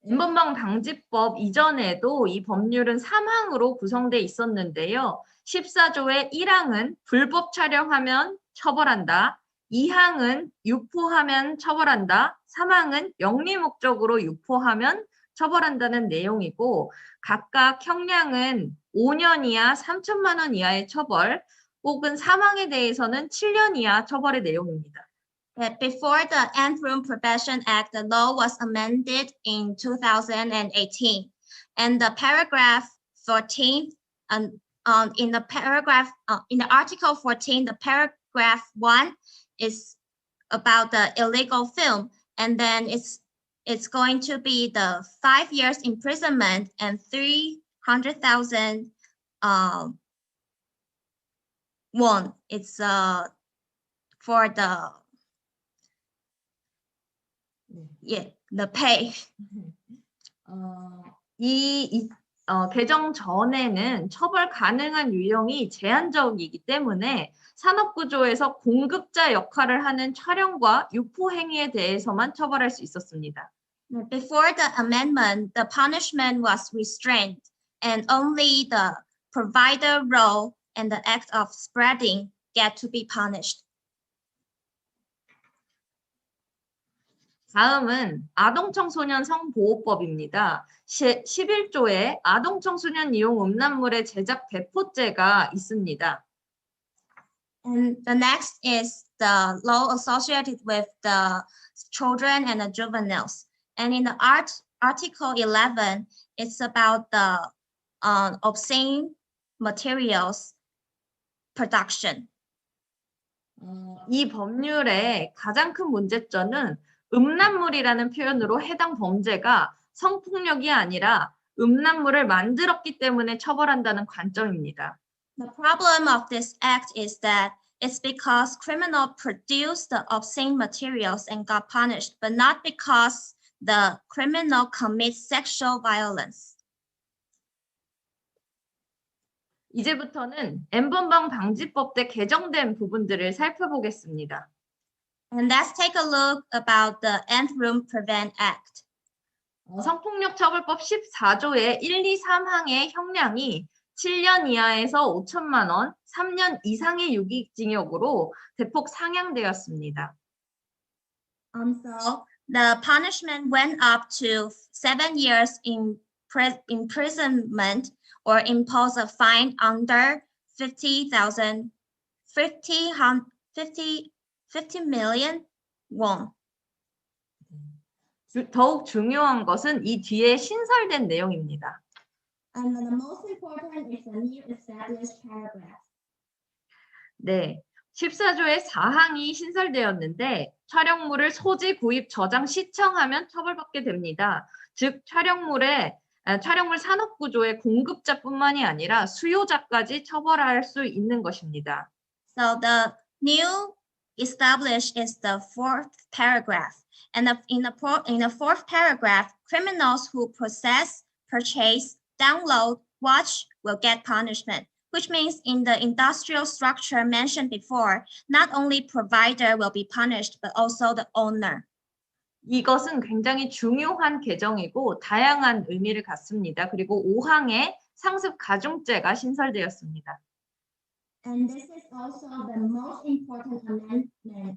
F: N번방 방지법 이전에도 이 법률은 3항으로 구성되어 있었는데요. 14조의 1항은 불법 촬영하면 처벌한다. 2항은 유포하면 처벌한다. 3항은 영리 목적으로 유포하면 처벌한다는 내용이고 각각 형량은 5년 이하 3천만 원 이하의 처벌 혹은 사망에 대해서는 7년 이하 처벌의 내용입니다.
G: But before the End Room Prevention Act, the law was amended in 2018, and the paragraph 14, in the article 14, the paragraph 1 is about the illegal film, and then it's going to be the 5 years imprisonment and 300,000 won. It's for the pay.
F: 개정 전에는 처벌 가능한 유형이 제한적이기 때문에 산업구조에서 공급자 역할을 하는 촬영과 유포 행위에 대해서만 처벌할 수 있었습니다.
G: Before the amendment, the punishment was restrained, and only the provider role and the act of spreading get to be punished.
F: 다음은 아동청소년 성보호법입니다. 11조에 아동청소년 이용 음란물의 제작 배포죄가 있습니다.
G: And the next is the law associated with the children and the juveniles. And in the Article 11, it's about the obscene materials production.
F: 이 법률의 가장 큰 문제점은 음란물이라는 표현으로 해당 범죄가 성폭력이 아니라 음란물을 만들었기 때문에 처벌한다는 관점입니다.
G: The problem of this act is that it's because criminals produced the obscene materials and got punished, but not because the criminal commits sexual violence.
F: 이제부터는 N번방 방지법 때 개정된 부분들을 살펴보겠습니다.
G: And let's take a look about the End Room Prevent Act.
F: 성폭력 처벌법 14조의 1, 2, 3항의 형량이 7년 이하에서 5천만 원, 3년 이상의 유기징역으로 대폭 상향되었습니다.
G: So the punishment went up to 7 years in imprisonment or impose a fine under 50 million won.
F: 더욱 중요한 것은 이 뒤에 신설된 내용입니다.
G: And the most important is the new established paragraph.
F: 네, 14조의 4항이 신설되었는데 촬영물을 소지, 구입, 저장, 시청하면 처벌받게 됩니다. 즉 촬영물 산업구조의 공급자뿐만이 아니라 수요자까지 처벌할 수 있는 것입니다.
G: So the new established is the 4th paragraph. And in the 4th paragraph, criminals who possess, purchase, download, watch will get punishment, which means in the industrial structure mentioned before, not only provider will be punished, but also the owner.
F: 이것은 굉장히 중요한 개정이고 다양한 의미를 갖습니다. 그리고 5항에 상습 가중죄가 신설되었습니다.
G: And this is also the most important amendment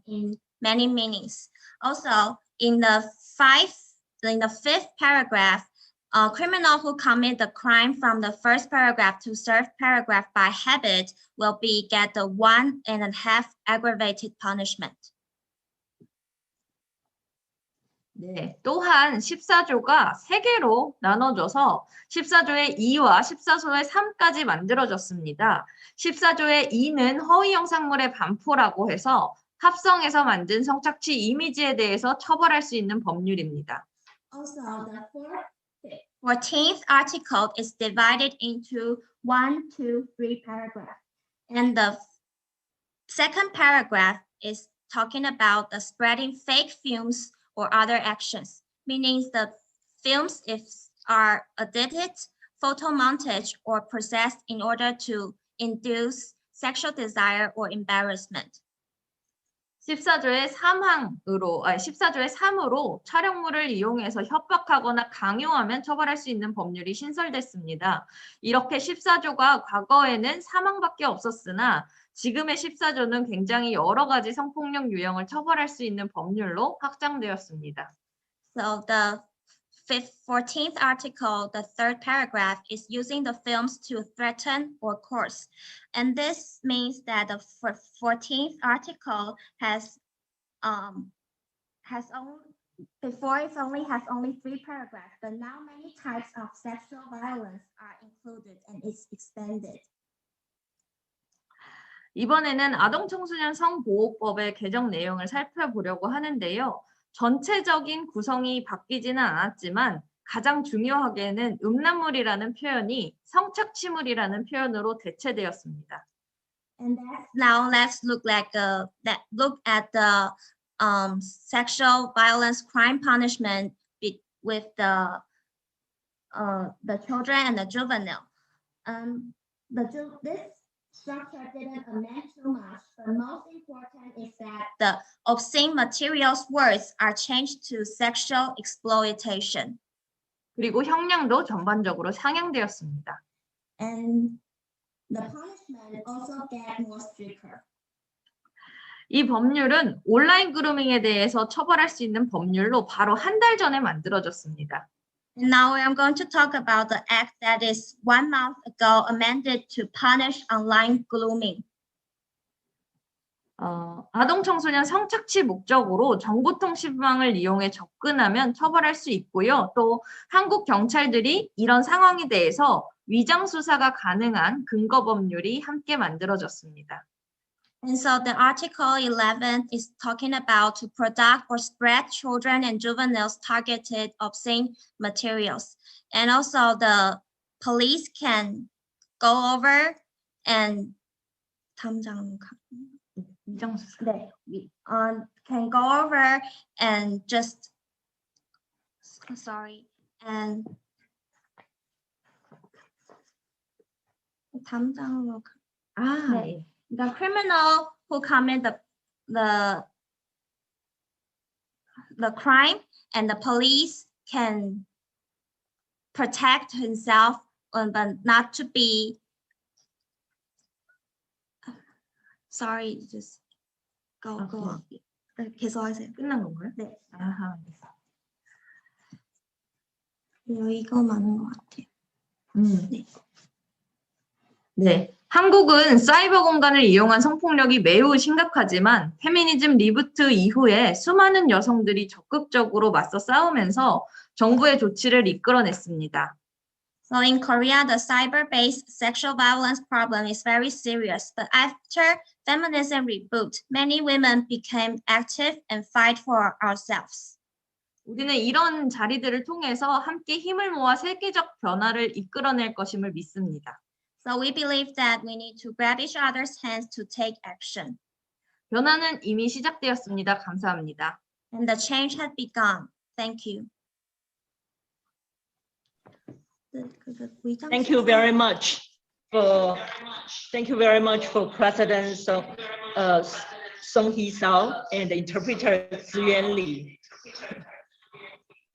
G: in many meanings. Also, in the 5th paragraph, a criminal who commit the crime from the 1st paragraph to 3rd paragraph by habit will get the 1.5 aggravated punishment.
F: 네, 또한 14조가 3개로 나눠져서 14조의 2와 14조의 3까지 만들어졌습니다. 14조의 2는 허위 영상물의 반포라고 해서 합성해서 만든 성착취 이미지에 대해서 처벌할 수 있는 법률입니다.
G: Also, the 14th article is divided into 1, 2, 3 paragraphs. And the second paragraph is talking about the spreading fake films or other actions, meaning the films are edited, photo montage, or processed in order to induce sexual desire or embarrassment.
F: 14조의 3으로 촬영물을 이용해서 협박하거나 강요하면 처벌할 수 있는 법률이 신설됐습니다. 이렇게 14조가 과거에는 사망밖에 없었으나 지금의 14조는 굉장히 여러 가지 성폭력 유형을 처벌할 수 있는 법률로 확장되었습니다.
G: So the 14th article, the third paragraph, is using the films to threaten or coerce. And this means that the 14th article has only 3 paragraphs, but now many types of sexual violence are included and it's expanded.
F: 이번에는 아동청소년 성보호법의 개정 내용을 살펴보려고 하는데요. 전체적인 구성이 바뀌지는 않았지만 가장 중요하게는 음란물이라는 표현이 성착취물이라는 표현으로 대체되었습니다.
G: And now let's look at the sexual violence crime punishment with the children and the juvenile. This structure didn't amend too much, but most important is that the obscene materials words are changed to sexual exploitation.
F: 그리고 형량도 전반적으로 상향되었습니다.
G: And the punishment also get more stricter.
F: 이 법률은 온라인 그루밍에 대해서 처벌할 수 있는 법률로 바로 한 달 전에 만들어졌습니다.
G: And now I'm going to talk about the act that is 1 month ago amended to punish online grooming.
F: 아동청소년 성착취 목적으로 정보통신망을 이용해 접근하면 처벌할 수 있고요. 또 한국 경찰들이 이런 상황에 대해서 위장 수사가 가능한 근거 법률이 함께 만들어졌습니다.
G: And so the article 11 is talking about to product or spread children and juveniles targeted obscene materials. And also the police can go over and can go over and just and the criminal who commit the crime, and the police can protect himself, but not to be just go on. 계속하세요.
F: 끝난 건가요?
G: 네.
F: 아하.
G: 이거 많은 것 같아요. 네.
F: 네. 한국은 사이버 공간을 이용한 성폭력이 매우 심각하지만 페미니즘 리부트 이후에 수많은 여성들이 적극적으로 맞서 싸우면서 정부의 조치를 이끌어냈습니다.
G: So in Korea, the cyber-based sexual violence problem is very serious. But after feminism reboot, many women became active and fight for ourselves.
F: 우리는 이런 자리들을 통해서 함께 힘을 모아 세계적 변화를 이끌어낼 것임을 믿습니다.
G: So we believe that we need to grab each other's hands to take action.
F: 변화는 이미 시작되었습니다. 감사합니다.
G: And the change has begun. Thank you.
A: Thank you very much for President Song Hee-sao and the interpreter Ziyuan Li.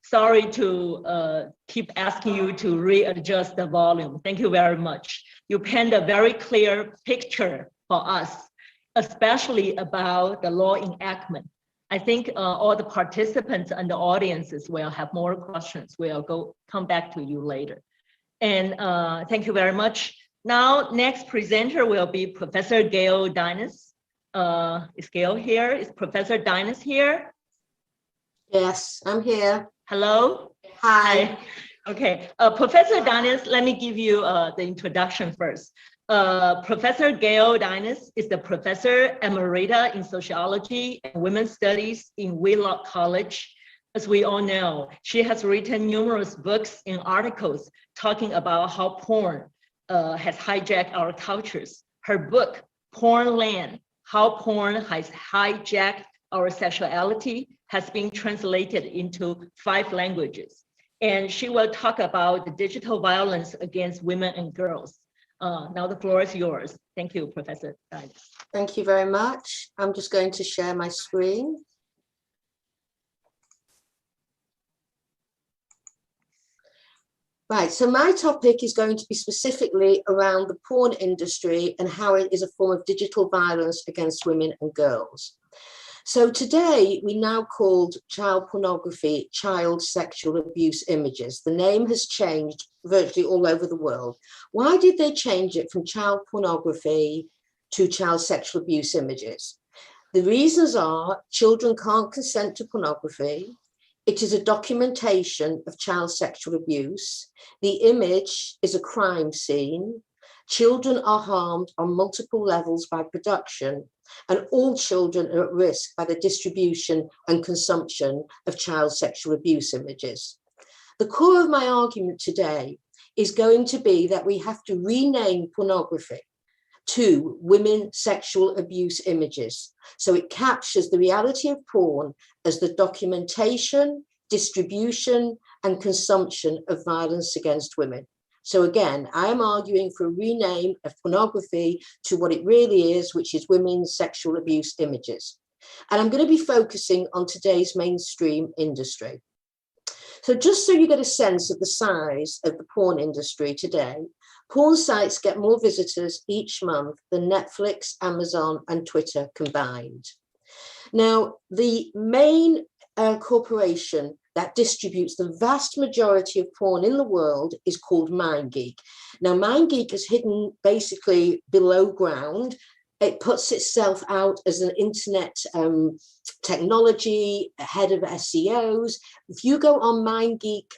A: Sorry to keep asking you to readjust the volume. Thank you very much. You paint a very clear picture for us, especially about the law enactment. I think all the participants and the audiences will have more questions. We'll come back to you later. And thank you very much. Now, next presenter will be Professor Gail Dynas. Is Gail here? Is Professor Dynas here?
H: Yes, I'm here.
A: Hello.
H: Hi.
A: Okay, Professor Dynas, let me give you the introduction first. Professor Gail Dynas is the Professor Emerita in Sociology and Women's Studies in Wheelock College. as we all know, she has written numerous books and articles talking about how porn has hijacked our cultures. Her book, Porn Land, How Porn Has Hijacked Our Sexuality, has been translated into 5 languages. And she will talk about the digital violence against women and girls. Now the floor is yours. Thank you, Professor Dias.
H: Thank you very much. I'm just going to share my screen. Right, so my topic is going to be specifically around the porn industry and how it is a form of digital violence against women and girls. So today we now called child pornography child sexual abuse images. The name has changed virtually all over the world. Why did they change it from child pornography to child sexual abuse images? The reasons are children can't consent to pornography. It is a documentation of child sexual abuse. The image is a crime scene. Children are harmed on multiple levels by production, and all children are at risk by the distribution and consumption of child sexual abuse images. The core of my argument today is going to be that we have to rename pornography to women sexual abuse images, so it captures the reality of porn as the documentation, distribution, and consumption of violence against women. So again, I am arguing for a rename of pornography to what it really is, which is women's sexual abuse images. And I'm going to be focusing on today's mainstream industry. So just so you get a sense of the size of the porn industry today, porn sites get more visitors each month than Netflix, Amazon, and Twitter combined. Now, the main corporation that distributes the vast majority of porn in the world is called MindGeek. Now, MindGeek is hidden basically below ground. It puts itself out as an internet technology, head of SEOs. If you go on MindGeek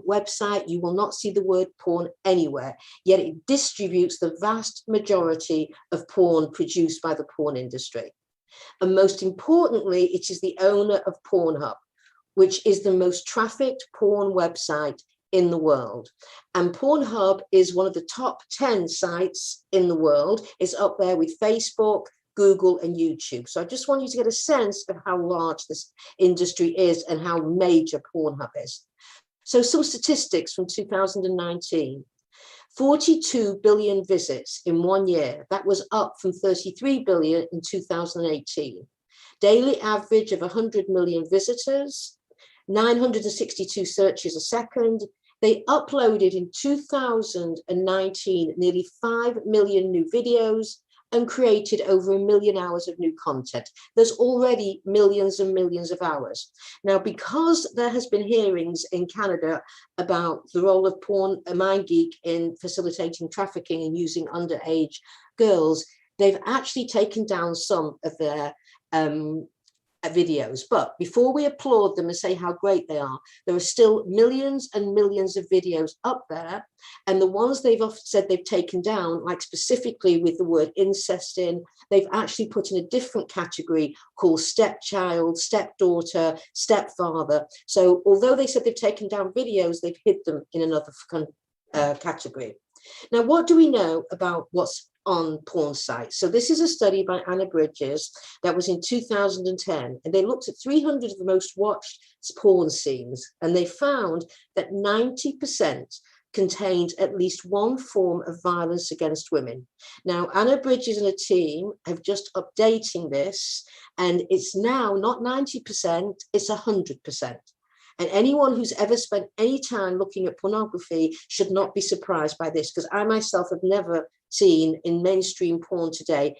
H: website, you will not see the word porn anywhere, yet it distributes the vast majority of porn produced by the porn industry. And most importantly, it is the owner of Pornhub, which is the most trafficked porn website in the world. And Pornhub is one of the top 10 sites in the world. It's up there with Facebook, Google, and YouTube. So I just want you to get a sense of how large this industry is and how major Pornhub is. So some statistics from 2019. 42 billion visits in 1 year. That was up from 33 billion in 2018. Daily average of 100 million visitors, 962 searches a second. They uploaded in 2019 nearly 5 million new videos and created over 1 million hours of new content. There's already millions and millions of hours. Now, because there has been hearings in Canada about the role of porn, MindGeek in facilitating trafficking and using underage girls, they've actually taken down some of their videos. But before we applaud them and say how great they are, there are still millions and millions of videos up there. And the ones they've said they've taken down, like specifically with the word incest in, they've actually put in a different category called stepchild, stepdaughter, stepfather. So although they said they've taken down videos, they've hid them in another category. Now, what do we know about what's on porn sites? So this is a study by Anna Bridges that was in 2010, and they looked at 300 of the most watched porn scenes, and they found that 90% contained at least one form of violence against women. Now, Anna Bridges and a team have just updating this, and it's now not 90%, it's 100%. And anyone who's ever spent any time looking at pornography should not be surprised by this, because I myself have never seen in mainstream porn today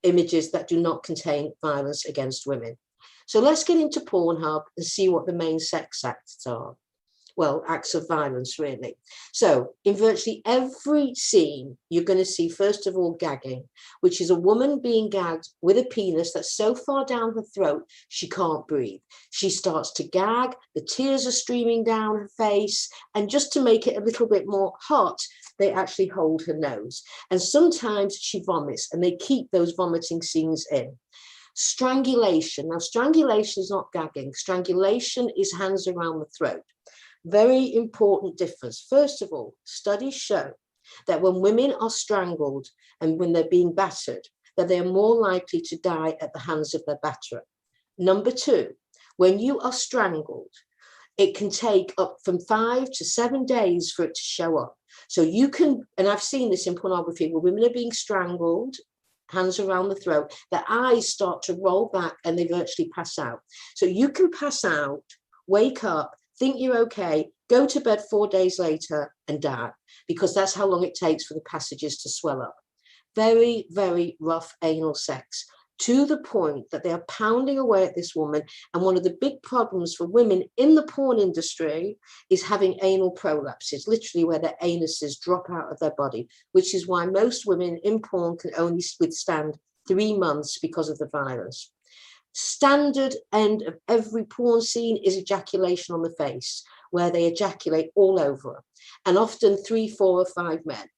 H: images that do not contain violence against women. So let's get into Pornhub and see what the main sex acts are. Well, acts of violence, really. So in virtually every scene, you're going to see, first of all, gagging, which is a woman being gagged with a penis that's so far down her throat, she can't breathe. She starts to gag, the tears are streaming down her face, and just to make it a little bit more hot, they actually hold her nose. And sometimes she vomits, and they keep those vomiting scenes in. Strangulation. Now, strangulation is not gagging. Strangulation is hands around the throat. Very important difference. First of all, studies show that when women are strangled and when they're being battered, that they are more likely to die at the hands of their batterer. Number two, when you are strangled, it can take up from 5 to 7 days for it to show up. So you can, and I've seen this in pornography, where women are being strangled, hands around the throat, their eyes start to roll back and they virtually pass out. So you can pass out, wake up, think you're okay, go to bed 4 days later and die, because that's how long it takes for the passages to swell up. Very, very rough anal sex, to the point that they are pounding away at this woman. And one of the big problems for women in the porn industry is having anal prolapses, literally where their anuses drop out of their body, which is why most women in porn can only withstand 3 months because of the violence. Standard end of every porn scene is ejaculation on the face, where they ejaculate all over, and often 3, 4, or 5 men.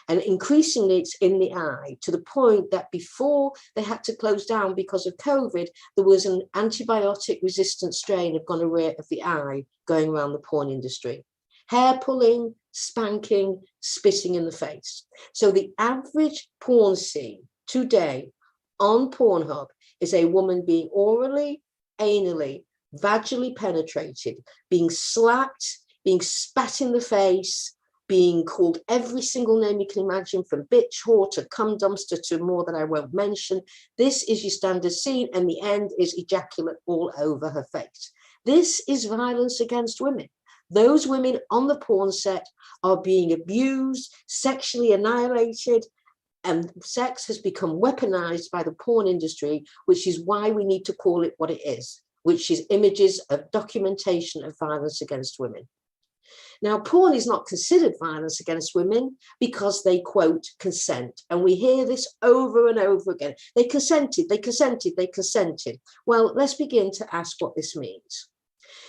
H: And increasingly it's in the eye, to the point that before they had to close down because of COVID, there was an antibiotic resistant strain of gonorrhea of the eye going around the porn industry. Hair pulling, spanking, spitting in the face. So the average porn scene today on Pornhub is a woman being orally, anally, vaginally penetrated, being slapped, being spat in the face, being called every single name you can imagine, from bitch, whore to cum dumpster to more that I won't mention. This is your standard scene, and the end is ejaculate all over her face. This is violence against women. Those women on the porn set are being abused, sexually annihilated, and sex has become weaponized by the porn industry, which is why we need to call it what it is, which is images of documentation of violence against women. Now, porn is not considered violence against women because they, quote, consent. And we hear this over and over again. They consented, they consented, they consented. Well, let's begin to ask what this means.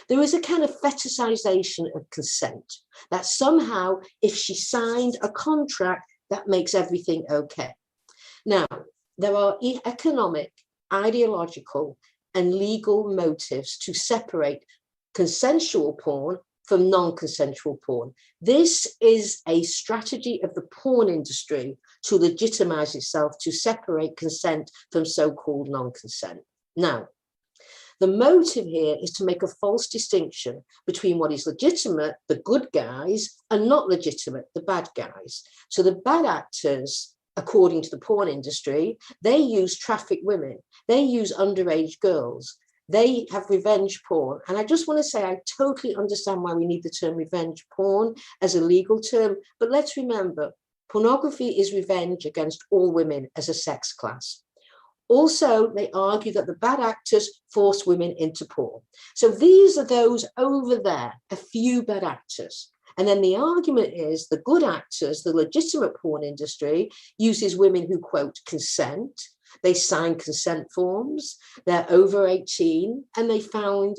H: There is a kind of fetishization of consent, that somehow if she signed a contract, that makes everything okay. Now, there are economic, ideological, and legal motives to separate consensual porn from non-consensual porn. This is a strategy of the porn industry to legitimize itself, to separate consent from so-called non-consent. Now, the motive here is to make a false distinction between what is legitimate, the good guys, and not legitimate, the bad guys. So the bad actors, according to the porn industry, they use trafficked women, they use underage girls, they have revenge porn. And I just want to say, I totally understand why we need the term revenge porn as a legal term. But let's remember, pornography is revenge against all women as a sex class. Also, they argue that the bad actors force women into porn. So these are those over there, a few bad actors. And then the argument is the good actors, the legitimate porn industry, uses women who, quote, consent. They sign consent forms, they're over 18, and they find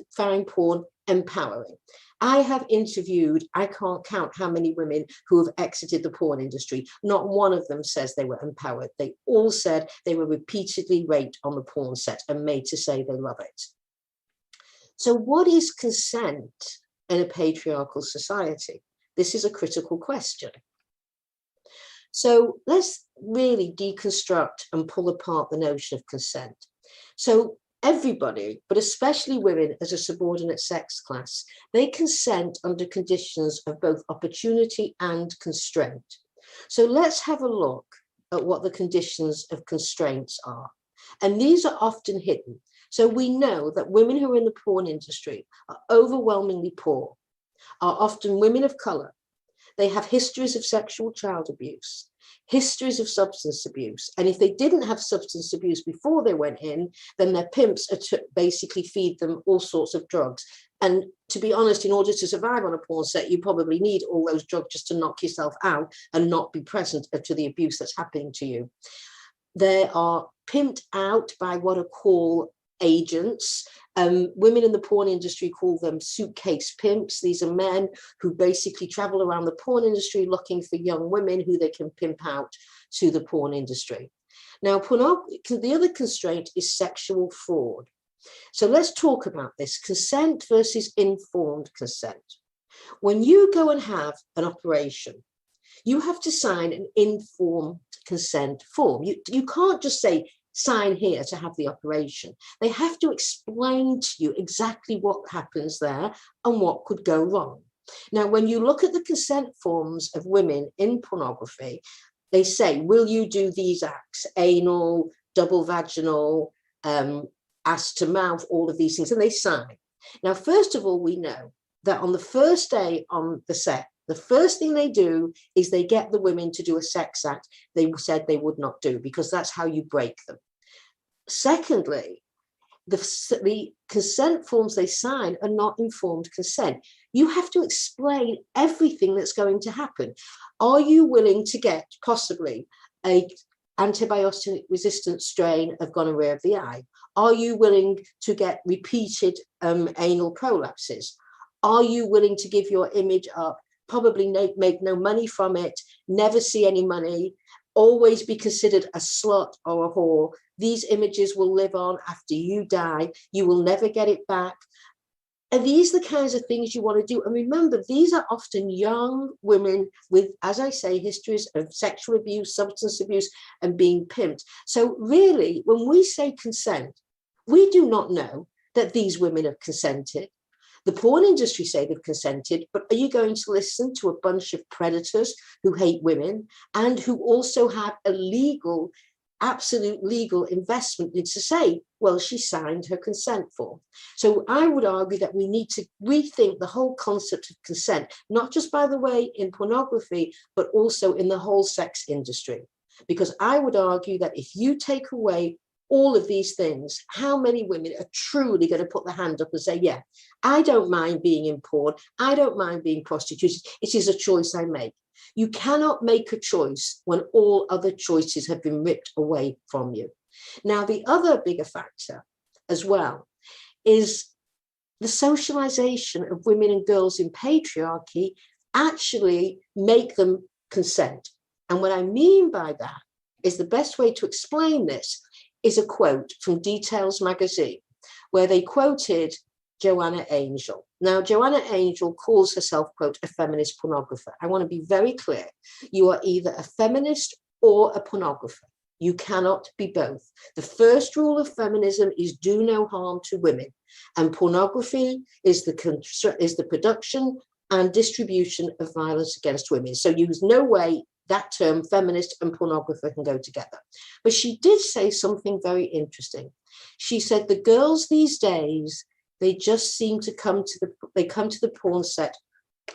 H: porn empowering. I have interviewed, I can't count how many women who have exited the porn industry. Not one of them says they were empowered. They all said they were repeatedly raped on the porn set and made to say they love it. So what is consent in a patriarchal society? This is a critical question. So let's really deconstruct and pull apart the notion of consent. So everybody, but especially women as a subordinate sex class, they consent under conditions of both opportunity and constraint. So let's have a look at what the conditions of constraints are. And these are often hidden. So we know that women who are in the porn industry are overwhelmingly poor, are often women of color. They have histories of sexual child abuse, histories of substance abuse. And if they didn't have substance abuse before they went in, then their pimps are to basically feed them all sorts of drugs. And to be honest, in order to survive on a porn set, you probably need all those drugs just to knock yourself out and not be present to the abuse that's happening to you. They are pimped out by what are called agents. Women in the porn industry call them suitcase pimps. These are men who basically travel around the porn industry looking for young women who they can pimp out to the porn industry. Now, the other constraint is sexual fraud. So let's talk about this, consent versus informed consent. When you go and have an operation, you have to sign an informed consent form. You can't just say, sign here to have the operation. They have to explain to you exactly what happens there and what could go wrong. Now, when you look at the consent forms of women in pornography, they say, will you do these acts? Anal, double vaginal, ass to mouth, all of these things, and they sign. Now, first of all, we know that on the first day on the set, the first thing they do is they get the women to do a sex act they said they would not do, because that's how you break them. Secondly, the consent forms they sign are not informed consent. You have to explain everything that's going to happen. Are you willing to get possibly a antibiotic resistant strain of gonorrhea of the eye? Are you willing to get repeated anal prolapses? Are you willing to give your image up, probably make no money from it, never see any money, always be considered a slut or a whore? These images will live on after you die. You will never get it back. And these are the kinds of things you want to do. And remember, these are often young women with, as I say, histories of sexual abuse, substance abuse, and being pimped. So really, when we say consent, we do not know that these women have consented. The porn industry say they've consented, but are you going to listen to a bunch of predators who hate women and who also have a legal, absolute legal investment to say, well, she signed her consent form? So I would argue that we need to rethink the whole concept of consent, not just, by the way, in pornography, but also in the whole sex industry. Because I would argue that if you take away all of these things, how many women are truly going to put their hand up and say, yeah, I don't mind being in porn, I don't mind being prostituted, it is a choice I make. You cannot make a choice when all other choices have been ripped away from you. Now, the other bigger factor as well is the socialization of women and girls in patriarchy actually make them consent. And what I mean by that is the best way to explain this is a quote from Details magazine, where they quoted Joanna Angel. Now, Joanna Angel calls herself, quote, a feminist pornographer. I want to be very clear. You are either a feminist or a pornographer. You cannot be both. The first rule of feminism is do no harm to women. And pornography is the production and distribution of violence against women. So there's no way that term feminist and pornographer can go together. But she did say something very interesting. She said the girls these days, they just seem to come to the porn set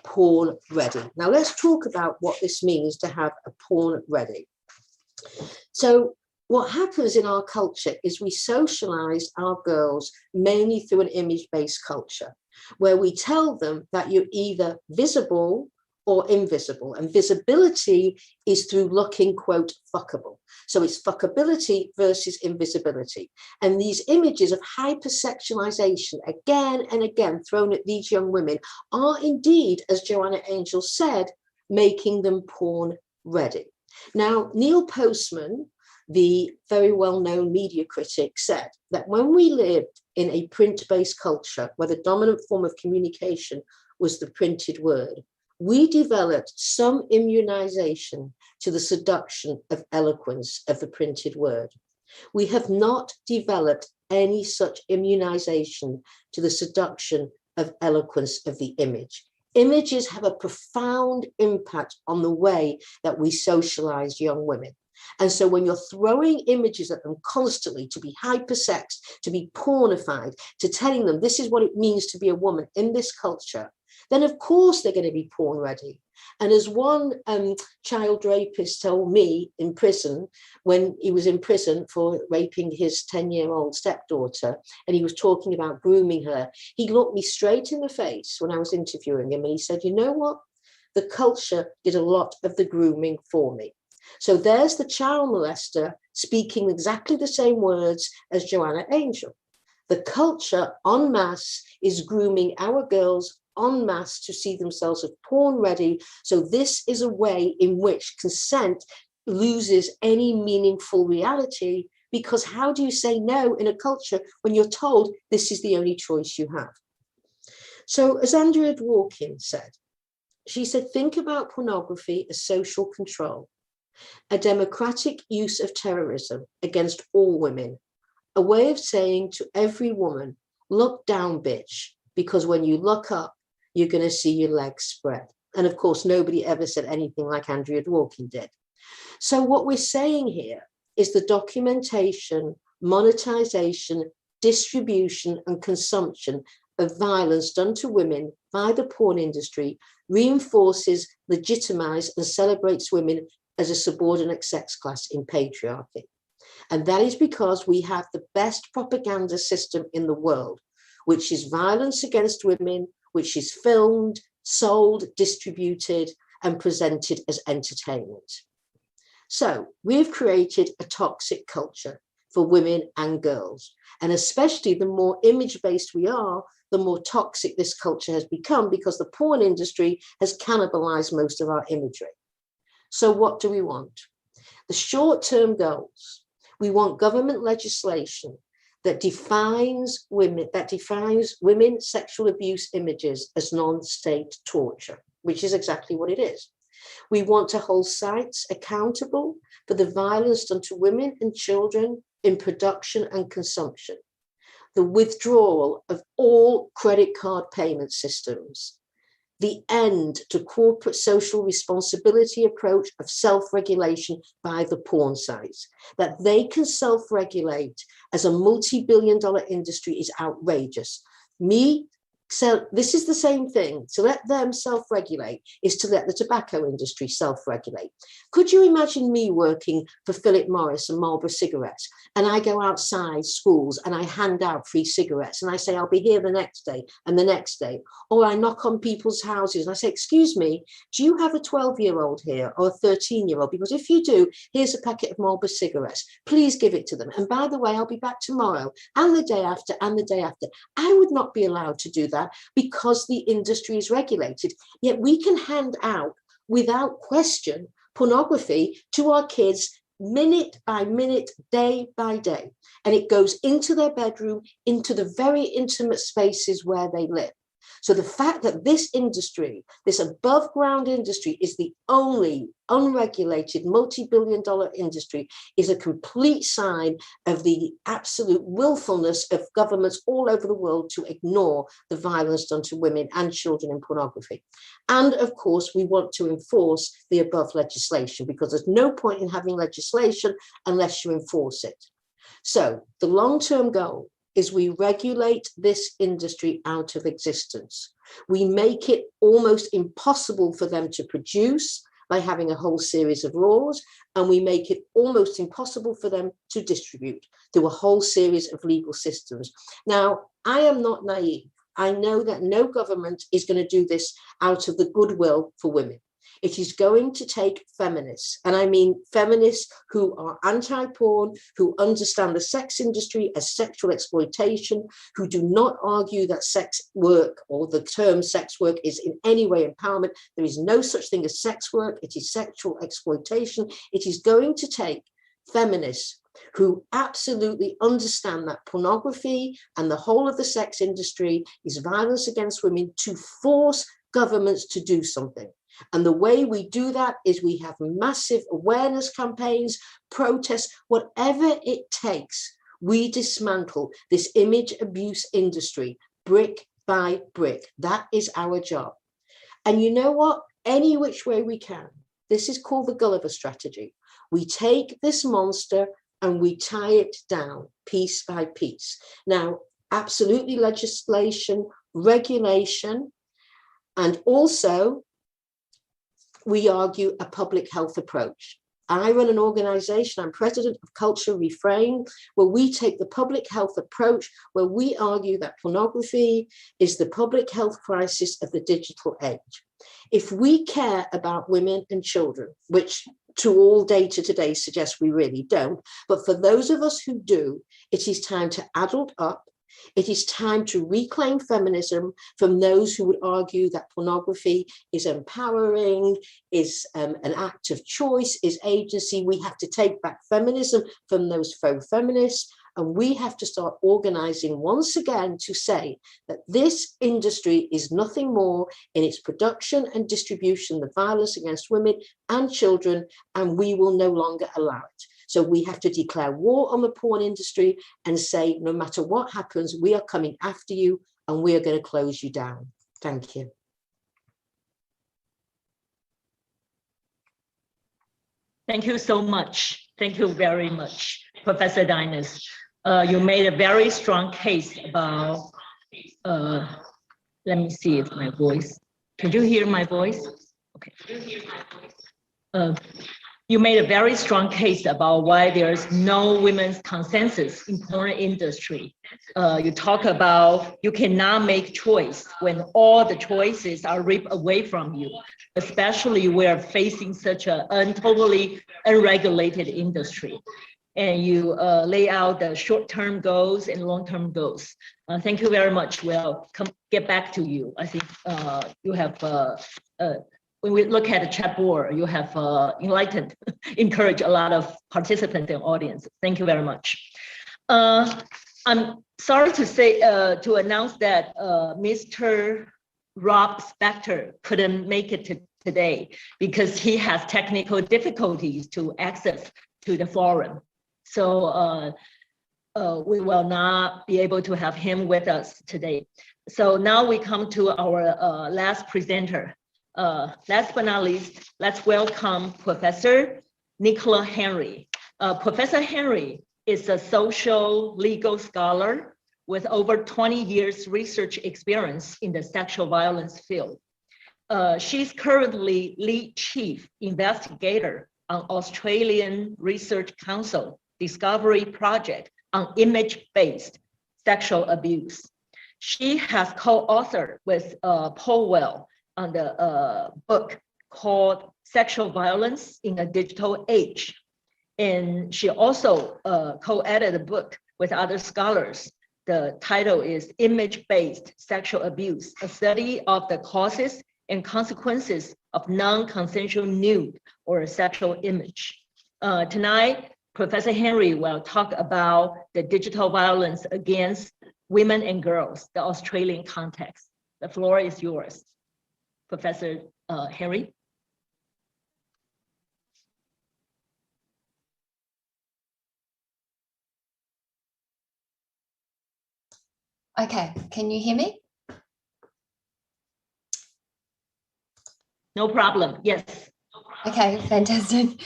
H: porn ready. Now let's talk about what this means to have a porn ready. So what happens in our culture is we socialize our girls mainly through an image-based culture, where we tell them that you're either visible or invisible, and visibility is through looking, quote, fuckable. So it's fuckability versus invisibility. And these images of hypersexualization again and again thrown at these young women are indeed, as Joanna Angel said, making them porn ready. Now, Neil Postman, the very well-known media critic, said that when we lived in a print-based culture where the dominant form of communication was the printed word, we developed some immunization to the seduction of eloquence of the printed word. We have not developed any such immunization to the seduction of eloquence of the image. Images have a profound impact on the way that we socialize young women. And so when you're throwing images at them constantly to be hypersexed, to be pornified, to telling them this is what it means to be a woman in this culture, then of course they're going to be porn ready. And as one child rapist told me in prison, when he was in prison for raping his 10-year-old stepdaughter, and he was talking about grooming her, he looked me straight in the face when I was interviewing him, and he said, you know what? The culture did a lot of the grooming for me. So there's the child molester speaking exactly the same words as Joanna Angel. The culture en masse is grooming our girls en masse to see themselves as porn ready. So this is a way in which consent loses any meaningful reality, because how do you say no in a culture when you're told this is the only choice you have? So as Andrea Dworkin said, she said, think about pornography as social control, a democratic use of terrorism against all women, a way of saying to every woman, look down, bitch, because when you look up, you're going to see your legs spread. And of course, nobody ever said anything like Andrea Dworkin did. So what we're saying here is the documentation, monetization, distribution, and consumption of violence done to women by the porn industry reinforces, legitimizes, and celebrates women as a subordinate sex class in patriarchy. And that is because we have the best propaganda system in the world, which is violence against women, which is filmed, sold, distributed, and presented as entertainment. So we've created a toxic culture for women and girls. And especially the more image-based we are, the more toxic this culture has become, because the porn industry has cannibalized most of our imagery. So what do we want? The short-term goals. We want government legislation that defines women's sexual abuse images as non-state torture, which is exactly what it is. We want to hold sites accountable for the violence done to women and children in production and consumption, the withdrawal of all credit card payment systems, the end to corporate social responsibility approach of self-regulation by the porn sites. That they can self-regulate as a multi-billion-dollar industry is outrageous. So this is the same thing. To let them self-regulate is to let the tobacco industry self-regulate. Could you imagine me working for Philip Morris and Marlboro cigarettes, and I go outside schools and I hand out free cigarettes and I say, I'll be here the next day and the next day. Or I knock on people's houses and I say, excuse me, do you have a 12-year-old here or a 13-year-old? Because if you do, here's a packet of Marlboro cigarettes. Please give it to them. And by the way, I'll be back tomorrow and the day after and the day after. I would not be allowed to do that, because the industry is regulated. Yet we can hand out, without question, pornography to our kids minute by minute, day by day. And it goes into their bedroom, into the very intimate spaces where they live. So the fact that this industry, this above ground industry, is the only unregulated multi-billion-dollar industry is a complete sign of the absolute willfulness of governments all over the world to ignore the violence done to women and children in pornography. And of course, we want to enforce the above legislation, because there's no point in having legislation unless you enforce it. So the long-term goal is we regulate this industry out of existence. We make it almost impossible for them to produce by having a whole series of laws, and we make it almost impossible for them to distribute through a whole series of legal systems. Now, I am not naive. I know that no government is going to do this out of the goodwill for women. It is going to take feminists, and I mean feminists who are anti-porn, who understand the sex industry as sexual exploitation, who do not argue that sex work or the term sex work is in any way empowerment. There is no such thing as sex work. It is sexual exploitation. It is going to take feminists who absolutely understand that pornography and the whole of the sex industry is violence against women to force governments to do something. And the way we do that is we have massive awareness campaigns, protests, whatever it takes. We dismantle this image abuse industry brick by brick. That is our job. And you know what? Any which way we can. This is called the Gulliver strategy. We take this monster and we tie it down piece by piece. Now, absolutely legislation, regulation, and also we argue a public health approach. I run an organization, I'm president of Culture Reframe, where we take the public health approach, where we argue that pornography is the public health crisis of the digital age. If we care about women and children, which to all data today suggests we really don't, but for those of us who do, it is time to adult up. It is time to reclaim feminism from those who would argue that pornography is empowering, is an act of choice, is agency. We have to take back feminism from those faux feminists, and we have to start organizing once again to say that this industry is nothing more in its production and distribution of violence against women and children, and we will no longer allow it. So we have to declare war on the porn industry and say, no matter what happens, we are coming after you and we are going to close you down. Thank you.
A: Thank you so much. Thank you very much, Professor Dinas. You made a very strong case about, let me see if my voice, can you hear my voice? Okay. You made a very strong case about why there's no women's consensus in porn industry. You talk about you cannot make choice when all the choices are ripped away from you, especially we're facing such a totally unregulated industry. And you lay out the short-term goals and long-term goals. Thank you very much. We'll get back to you. I think you have, when we look at the chat board, you have enlightened, encouraged a lot of participants and audience. Thank you very much. I'm sorry to say, to announce that Mr. Rob Spector couldn't make it today because he has technical difficulties to access to the forum. So we will not be able to have him with us today. So now we come to our last presenter. Last but not least, let's welcome Professor Nicola Henry. Professor Henry is a social legal scholar with over 20 years research experience in the sexual violence field. She's currently lead chief investigator on Australian Research Council Discovery Project on image-based sexual abuse. She has co-authored with Paul Well on the book called Sexual Violence in a Digital Age. And she also co-edited a book with other scholars. The title is Image-Based Sexual Abuse, a study of the causes and consequences of non-consensual nude or sexual image. Tonight, Professor Henry will talk about the digital violence against women and girls, the Australian context. The floor is yours, Professor Henry.
B: Okay, can you hear me?
A: No problem, yes.
B: Okay, fantastic.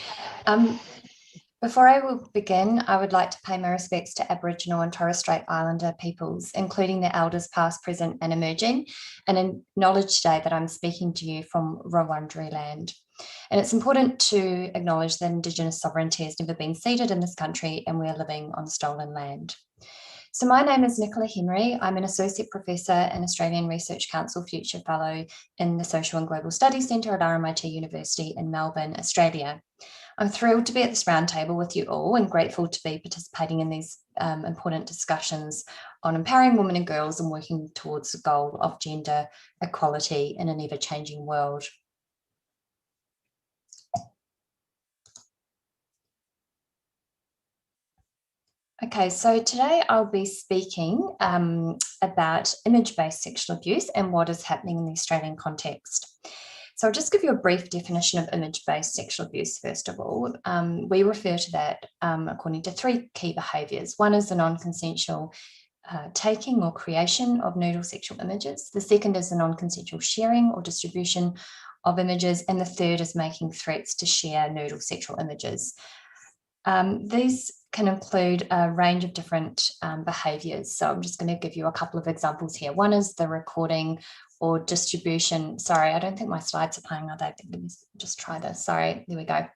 B: Before I will begin, I would like to pay my respects to Aboriginal and Torres Strait Islander peoples, including their elders past, present and emerging, and acknowledge today that I'm speaking to you from Wurundjeri land. And it's important to acknowledge that Indigenous sovereignty has never been ceded in this country and we're living on stolen land. So my name is Nicola Henry. I'm an Associate Professor and Australian Research Council Future Fellow in the Social and Global Studies Centre at RMIT University in Melbourne, Australia. I'm thrilled to be at this roundtable with you all and grateful to be participating in these important discussions on empowering women and girls and working towards the goal of gender equality in an ever-changing world. Okay, so today I'll be speaking about image-based sexual abuse and what is happening in the Australian context. So I'll just give you a brief definition of image-based sexual abuse, first of all. We refer to that according to three key behaviours. One is the non-consensual taking or creation of nude or sexual images. The second is the non-consensual sharing or distribution of images. And the third is making threats to share nude or sexual images. These can include a range of different behaviours. So I'm just going to give you a couple of examples here. One is the recording or distribution. Sorry, I don't think my slides are playing, are they? Let me just try this. Sorry, there we go.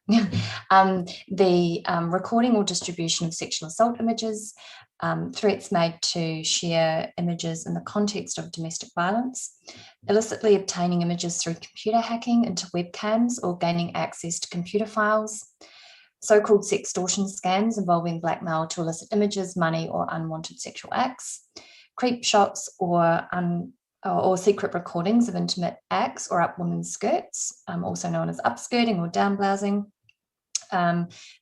B: The recording or distribution of sexual assault images, threats made to share images in the context of domestic violence, illicitly obtaining images through computer hacking into webcams or gaining access to computer files, so-called sextortion scams involving blackmail to elicit images, money, or unwanted sexual acts, creep shots or secret recordings of intimate acts or up women's skirts, also known as upskirting or downblousing.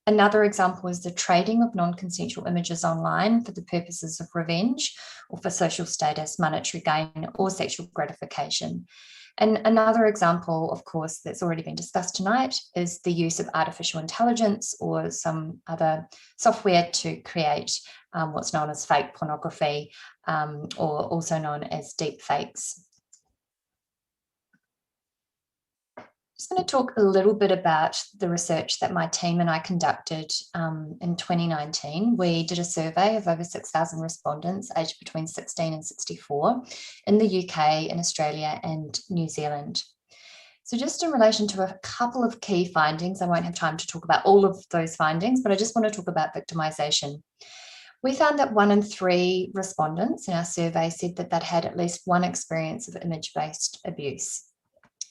B: Another example is the trading of non-consensual images online for the purposes of revenge or for social status, monetary gain, or sexual gratification. And another example, of course, that's already been discussed tonight is the use of artificial intelligence or some other software to create what's known as fake pornography, or also known as deep fakes. Just going to talk a little bit about the research that my team and I conducted in 2019. We did a survey of over 6,000 respondents aged between 16 and 64 in the UK, in Australia and New Zealand. So just in relation to a couple of key findings, I won't have time to talk about all of those findings, but I just want to talk about victimisation. We found that 1 in 3 respondents in our survey said that they'd had at least one experience of image-based abuse.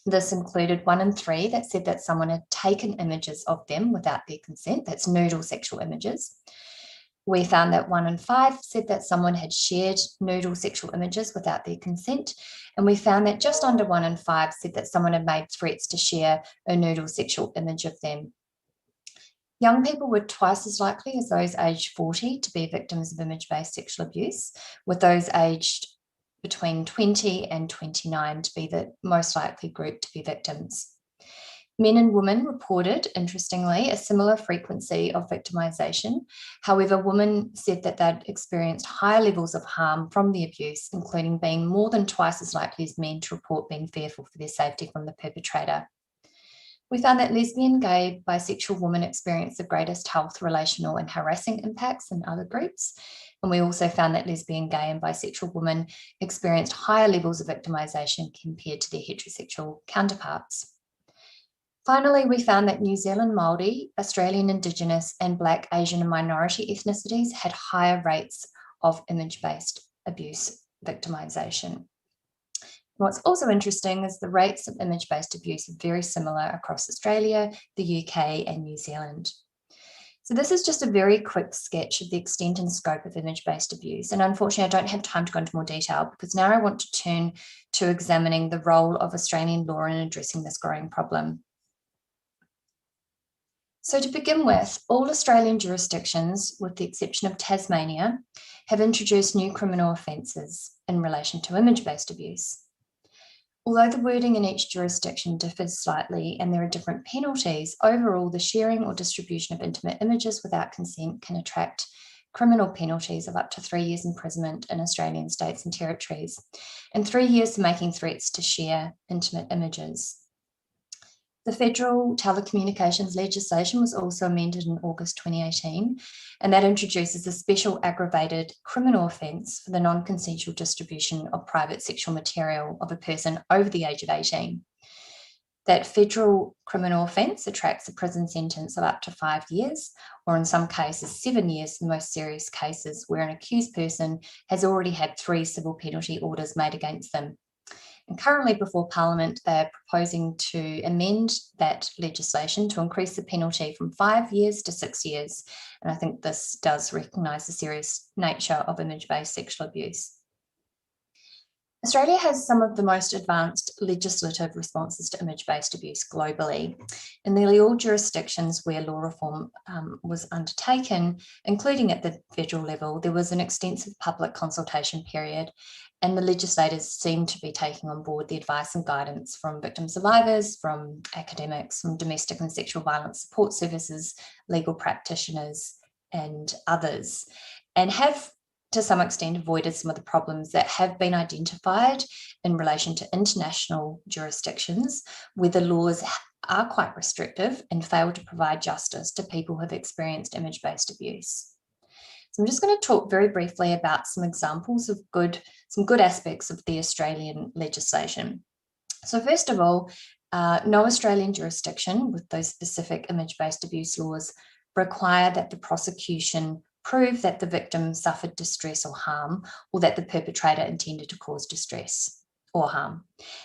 B: This included 1 in 3 that said that someone had taken images of them without their consent. That's nude or sexual images. We found that 1 in 5 said that someone had shared nude or sexual images without their consent. And we found that just under 1 in 5 said that someone had made threats to share a nude or sexual image of them. Young people were twice as likely as those aged 40 to be victims of image-based sexual abuse, with those aged between 20 and 29 to be the most likely group to be victims. Men and women reported, interestingly, a similar frequency of victimisation. However, women said that they'd experienced higher levels of harm from the abuse, including being more than twice as likely as men to report being fearful for their safety from the perpetrator. We found that lesbian, gay, bisexual women experienced the greatest health, relational and harassing impacts than other groups. And we also found that lesbian, gay and bisexual women experienced higher levels of victimisation compared to their heterosexual counterparts. Finally, we found that New Zealand Māori, Australian Indigenous and Black, Asian and minority ethnicities had higher rates of image-based abuse victimisation. What's also interesting is the rates of image-based abuse are very similar across Australia, the UK and New Zealand. So this is just a very quick sketch of the extent and scope of image-based abuse. And unfortunately, I don't have time to go into more detail because now I want to turn to examining the role of Australian law in addressing this growing problem. So to begin with, all Australian jurisdictions, with the exception of Tasmania, have introduced new criminal offences in relation to image-based abuse. Although the wording in each jurisdiction differs slightly and there are different penalties, overall the sharing or distribution of intimate images without consent can attract criminal penalties of up to 3 years imprisonment in Australian states and territories, and 3 years for making threats to share intimate images. The federal telecommunications legislation was also amended in August 2018, and that introduces a special aggravated criminal offence for the non-consensual distribution of private sexual material of a person over the age of 18. That federal criminal offence attracts a prison sentence of up to 5 years, or in some cases 7 years in the most serious cases where an accused person has already had 3 civil penalty orders made against them. And currently before Parliament, they're proposing to amend that legislation to increase the penalty from 5 years to 6 years. And I think this does recognise the serious nature of image-based sexual abuse. Australia has some of the most advanced legislative responses to image-based abuse globally. In nearly all jurisdictions where law reform was undertaken, including at the federal level, there was an extensive public consultation period, and the legislators seem to be taking on board the advice and guidance from victim survivors, from academics, from domestic and sexual violence support services, legal practitioners, and others, and have to some extent avoided some of the problems that have been identified in relation to international jurisdictions where the laws are quite restrictive and fail to provide justice to people who have experienced image-based abuse. So I'm just going to talk very briefly about some examples of some good aspects of the Australian legislation. So first of all, no Australian jurisdiction with those specific image-based abuse laws require that the prosecution prove that the victim suffered distress or harm, or that the perpetrator intended to cause distress. or harm.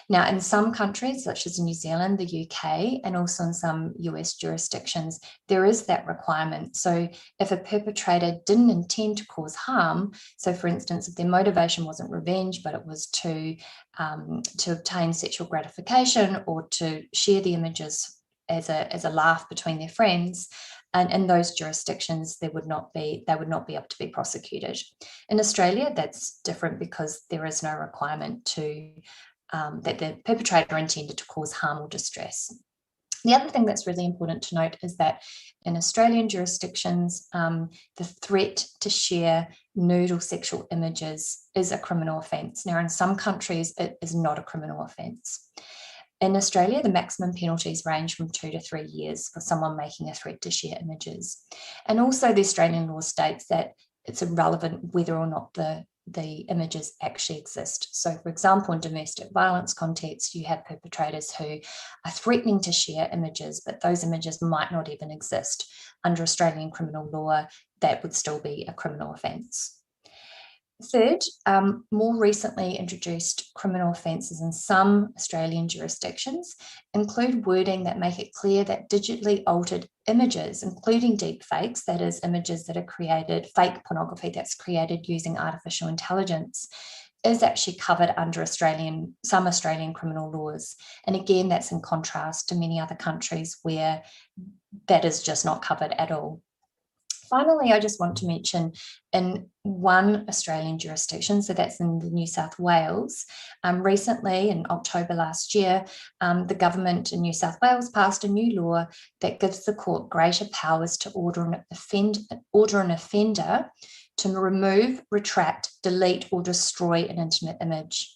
B: Now, in some countries, such as New Zealand, the UK, and also in some US jurisdictions, there is that requirement. So if a perpetrator didn't intend to cause harm, so for instance, if their motivation wasn't revenge, but it was to obtain sexual gratification or to share the images as a laugh between their friends, and in those jurisdictions, they would not be able to be prosecuted. In Australia, that's different because there is no requirement to that the perpetrator intended to cause harm or distress. The other thing that's really important to note is that in Australian jurisdictions, the threat to share nude or sexual images is a criminal offence. Now, in some countries, it is not a criminal offence. In Australia, the maximum penalties range from 2 to 3 years for someone making a threat to share images. And also the Australian law states that it's irrelevant whether or not the images actually exist. So for example, in domestic violence context, you have perpetrators who are threatening to share images, but those images might not even exist. Under Australian criminal law, that would still be a criminal offence. Third, more recently introduced criminal offences in some Australian jurisdictions include wording that make it clear that digitally altered images, including deep fakes, that is, images that are created, fake pornography that's created using artificial intelligence, is actually covered under some Australian criminal laws. And again, that's in contrast to many other countries where that is just not covered at all. Finally, I just want to mention in one Australian jurisdiction, so that's in the New South Wales, recently in October last year, the government in New South Wales passed a new law that gives the court greater powers to order an offender to remove, retract, delete or destroy an intimate image.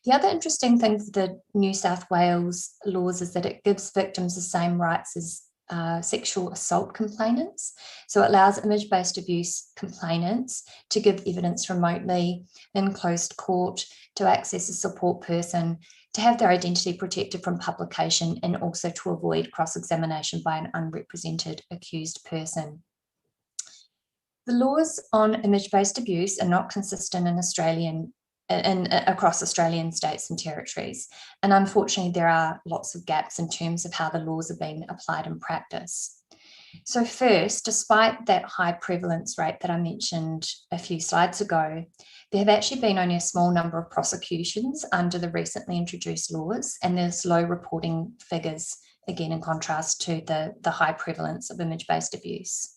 B: The other interesting thing for the New South Wales laws is that it gives victims the same rights as sexual assault complainants. So it allows image-based abuse complainants to give evidence remotely in closed court, to access a support person, to have their identity protected from publication, and also to avoid cross-examination by an unrepresented accused person. The laws on image-based abuse are not consistent across Australian states and territories. And unfortunately, there are lots of gaps in terms of how the laws are being applied in practice. So first, despite that high prevalence rate that I mentioned a few slides ago, there have actually been only a small number of prosecutions under the recently introduced laws, and there's low reporting figures, again, in contrast to the high prevalence of image-based abuse.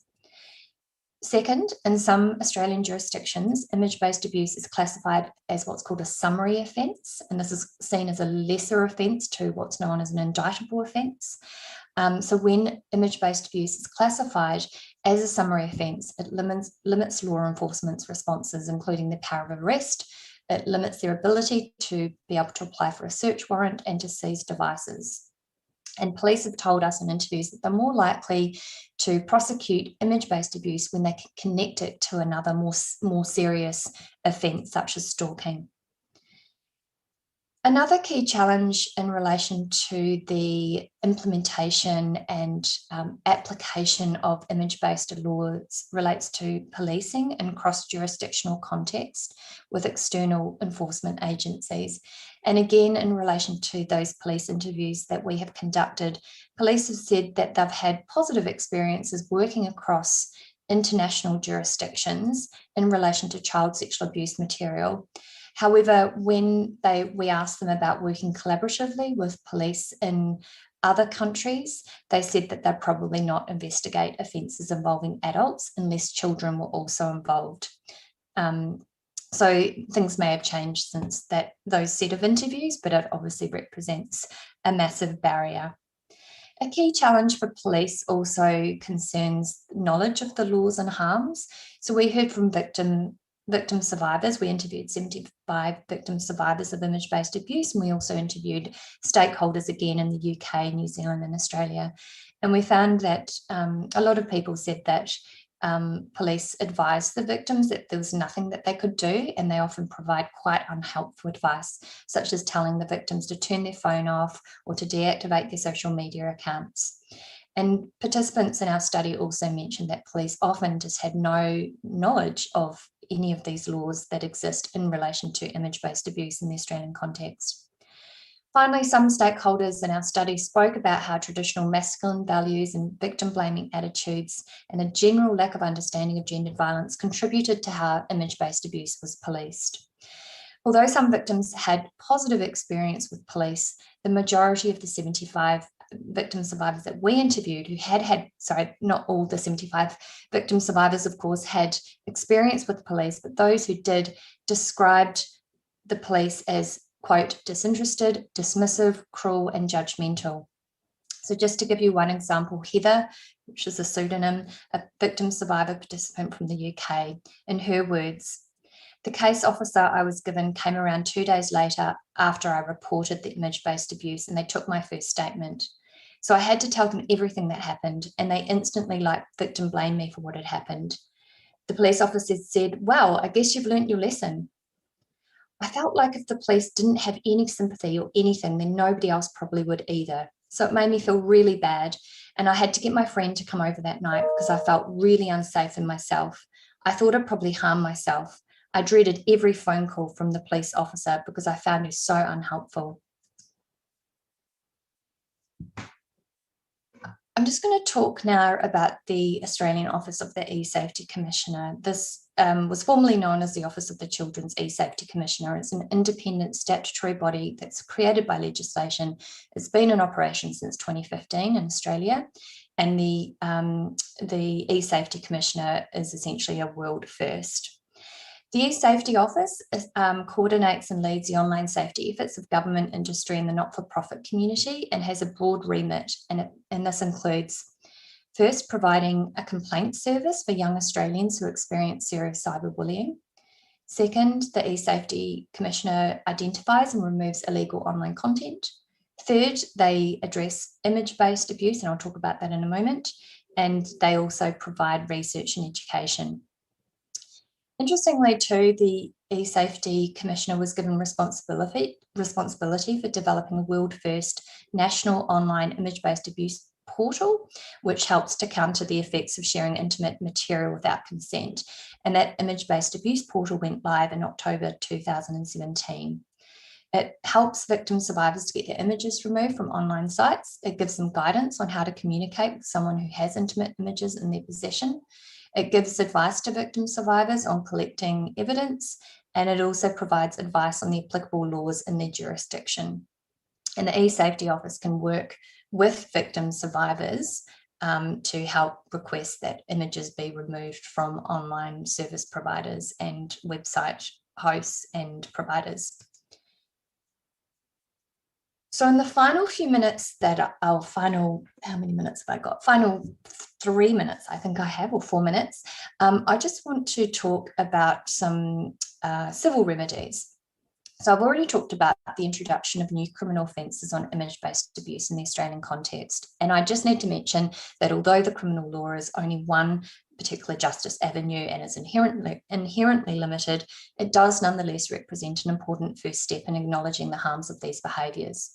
B: Second, in some Australian jurisdictions, image-based abuse is classified as what's called a summary offence, and this is seen as a lesser offence to what's known as an indictable offence. So when image-based abuse is classified as a summary offence, it limits law enforcement's responses, including the power of arrest. It limits their ability to be able to apply for a search warrant and to seize devices. And police have told us in interviews that they're more likely to prosecute image-based abuse when they can connect it to another more serious offence, such as stalking. Another key challenge in relation to the implementation and application of image-based laws relates to policing in cross-jurisdictional context with external enforcement agencies. And again, in relation to those police interviews that we have conducted, police have said that they've had positive experiences working across international jurisdictions in relation to child sexual abuse material. However, when we asked them about working collaboratively with police in other countries, they said that they'd probably not investigate offences involving adults unless children were also involved. So things may have changed since those set of interviews, but it obviously represents a massive barrier. A key challenge for police also concerns knowledge of the laws and harms. So we heard from victim survivors. We interviewed 75 victim survivors of image-based abuse, and we also interviewed stakeholders again in the UK, New Zealand and Australia. And we found that a lot of people said that police advised the victims that there was nothing that they could do, and they often provide quite unhelpful advice, such as telling the victims to turn their phone off or to deactivate their social media accounts. And participants in our study also mentioned that police often just had no knowledge of any of these laws that exist in relation to image-based abuse in the Australian context. Finally, some stakeholders in our study spoke about how traditional masculine values and victim-blaming attitudes and a general lack of understanding of gendered violence contributed to how image-based abuse was policed. Although some victims had positive experience with police, the majority of the 75 victim survivors that we interviewed who not all the 75 victim survivors, of course, had experience with police, but those who did described the police as, quote, disinterested, dismissive, cruel, and judgmental. So just to give you one example, Heather, which is a pseudonym, a victim survivor participant from the UK, in her words, the case officer I was given came around 2 days later after I reported the image-based abuse, and they took my first statement. So I had to tell them everything that happened, and they instantly victim blamed me for what had happened. The police officer said, well, I guess you've learnt your lesson. I felt like if the police didn't have any sympathy or anything, then nobody else probably would either. So it made me feel really bad. And I had to get my friend to come over that night because I felt really unsafe in myself. I thought I'd probably harm myself. I dreaded every phone call from the police officer because I found her so unhelpful. I'm just going to talk now about the Australian Office of the E-Safety Commissioner. This was formerly known as the Office of the Children's E-Safety Commissioner. It's an independent statutory body that's created by legislation. It's been in operation since 2015 in Australia, and the E-Safety Commissioner is essentially a world first. The E-Safety Office coordinates and leads the online safety efforts of government, industry and the not-for-profit community, and has a broad remit, and this includes first providing a complaint service for young Australians who experience serious cyberbullying. Second, the E-Safety Commissioner identifies and removes illegal online content. Third, they address image-based abuse, and I'll talk about that in a moment, and they also provide research and education. Interestingly too, the E-Safety Commissioner was given responsibility for developing a world-first national online image-based abuse portal, which helps to counter the effects of sharing intimate material without consent. And that image-based abuse portal went live in October 2017. It helps victim survivors to get their images removed from online sites. It gives them guidance on how to communicate with someone who has intimate images in their possession. It gives advice to victim survivors on collecting evidence, and it also provides advice on the applicable laws in their jurisdiction. And the E-Safety Office can work with victim survivors to help request that images be removed from online service providers and website hosts and providers. So in the final few minutes how many minutes have I got? Final 3 minutes, I think I have, or 4 minutes. I just want to talk about some civil remedies. So I've already talked about the introduction of new criminal offences on image-based abuse in the Australian context. And I just need to mention that although the criminal law is only one particular justice avenue and is inherently limited, it does nonetheless represent an important first step in acknowledging the harms of these behaviours.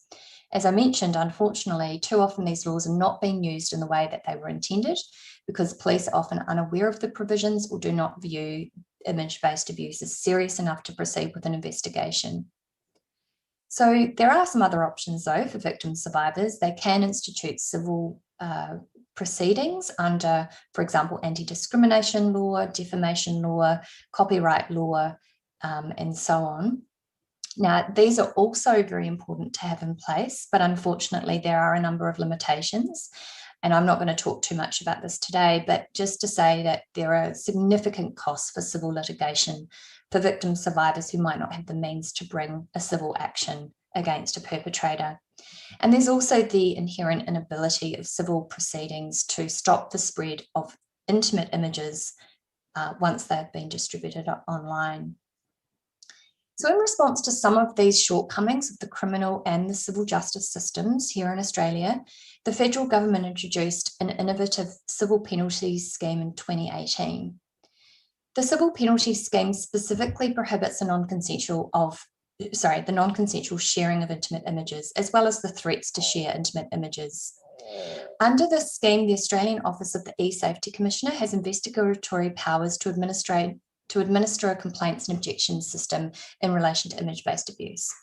B: As I mentioned, unfortunately, too often these laws are not being used in the way that they were intended because police are often unaware of the provisions or do not view image-based abuse as serious enough to proceed with an investigation. So there are some other options though for victim survivors. They can institute civil proceedings under, for example, anti-discrimination law, defamation law, copyright law, and so on. Now, these are also very important to have in place, but unfortunately there are a number of limitations. And I'm not going to talk too much about this today, but just to say that there are significant costs for civil litigation for victim survivors who might not have the means to bring a civil action against a perpetrator. And there's also the inherent inability of civil proceedings to stop the spread of intimate images once they've been distributed online. So in response to some of these shortcomings of the criminal and the civil justice systems here in Australia, the federal government introduced an innovative civil penalties scheme in 2018. The civil penalties scheme specifically prohibits the non-consensual sharing of intimate images, as well as the threats to share intimate images. Under this scheme, the Australian Office of the E-Safety Commissioner has investigatory powers to administer to administer a complaints and objections system in relation to image-based abuse.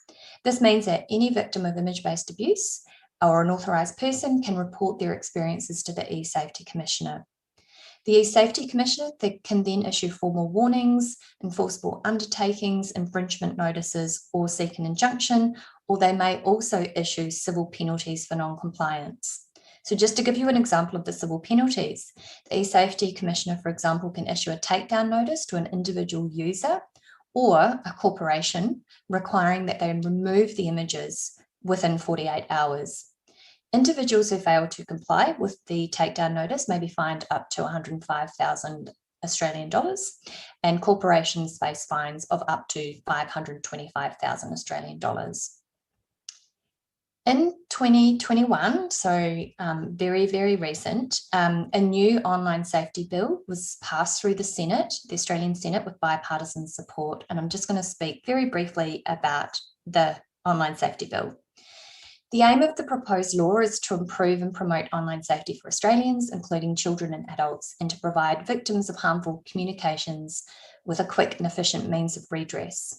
B: This means that any victim of image-based abuse or an authorised person can report their experiences to the eSafety Commissioner. The eSafety Commissioner can then issue formal warnings, enforceable undertakings, infringement notices, or seek an injunction, or they may also issue civil penalties for non-compliance. So just to give you an example of the civil penalties, the eSafety Commissioner, for example, can issue a takedown notice to an individual user or a corporation requiring that they remove the images within 48 hours. Individuals who fail to comply with the takedown notice may be fined up to 105,000 Australian dollars, and corporations face fines of up to 525,000 Australian dollars. In 2021, so very, very recent, a new online safety bill was passed through the Senate, the Australian Senate, with bipartisan support. And I'm just going to speak very briefly about the online safety bill. The aim of the proposed law is to improve and promote online safety for Australians, including children and adults, and to provide victims of harmful communications with a quick and efficient means of redress.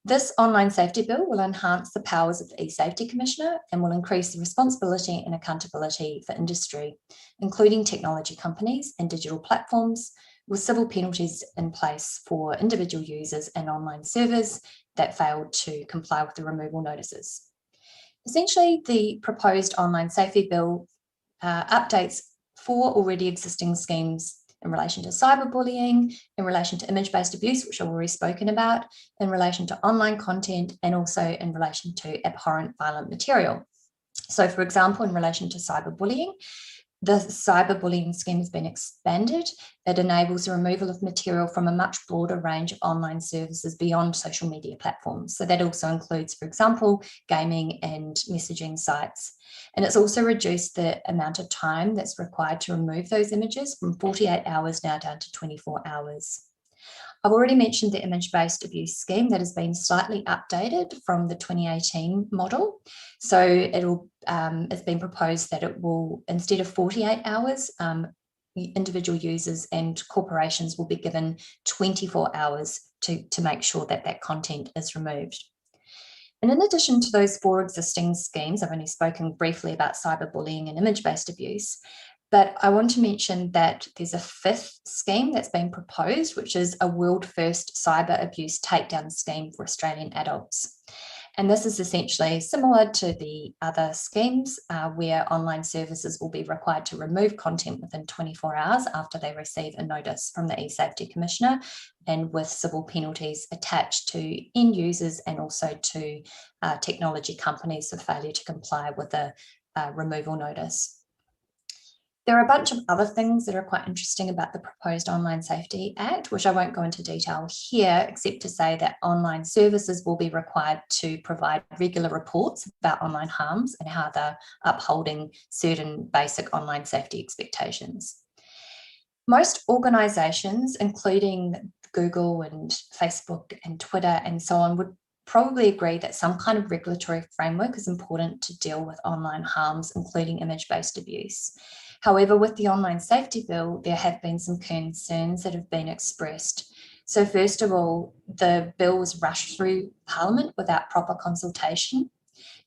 B: This online safety bill will enhance the powers of the eSafety Commissioner and will increase the responsibility and accountability for industry, including technology companies and digital platforms, with civil penalties in place for individual users and online servers that failed to comply with the removal notices. Essentially, the proposed online safety bill updates 4 already existing schemes in relation to cyberbullying, in relation to image-based abuse, which I've already spoken about, in relation to online content, and also in relation to abhorrent violent material. So, for example, in relation to cyberbullying, the cyberbullying scheme has been expanded. It enables the removal of material from a much broader range of online services beyond social media platforms. So that also includes, for example, gaming and messaging sites. And it's also reduced the amount of time that's required to remove those images from 48 hours now down to 24 hours. I've already mentioned the image-based abuse scheme that has been slightly updated from the 2018 model. So it's been proposed that it will, instead of 48 hours, individual users and corporations will be given 24 hours to make sure that that content is removed. And in addition to those 4 existing schemes, I've only spoken briefly about cyberbullying and image-based abuse, but I want to mention that there's a 5th scheme that's been proposed, which is a world-first cyber abuse takedown scheme for Australian adults. And this is essentially similar to the other schemes where online services will be required to remove content within 24 hours after they receive a notice from the eSafety Commissioner, and with civil penalties attached to end users and also to technology companies for failure to comply with a removal notice. There are a bunch of other things that are quite interesting about the proposed Online Safety Act, which I won't go into detail here, except to say that online services will be required to provide regular reports about online harms and how they're upholding certain basic online safety expectations. Most organisations, including Google and Facebook and Twitter and so on, would probably agree that some kind of regulatory framework is important to deal with online harms, including image-based abuse. However, with the online safety bill, there have been some concerns that have been expressed. So first of all, the bill was rushed through Parliament without proper consultation.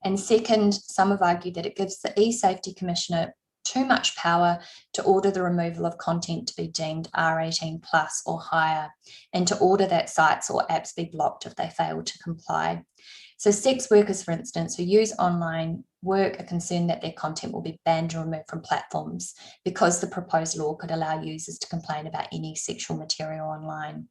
B: And second, some have argued that it gives the eSafety Commissioner too much power to order the removal of content to be deemed R18+ or higher, and to order that sites or apps be blocked if they fail to comply. So sex workers, for instance, who use online work are concerned that their content will be banned or removed from platforms because the proposed law could allow users to complain about any sexual material online.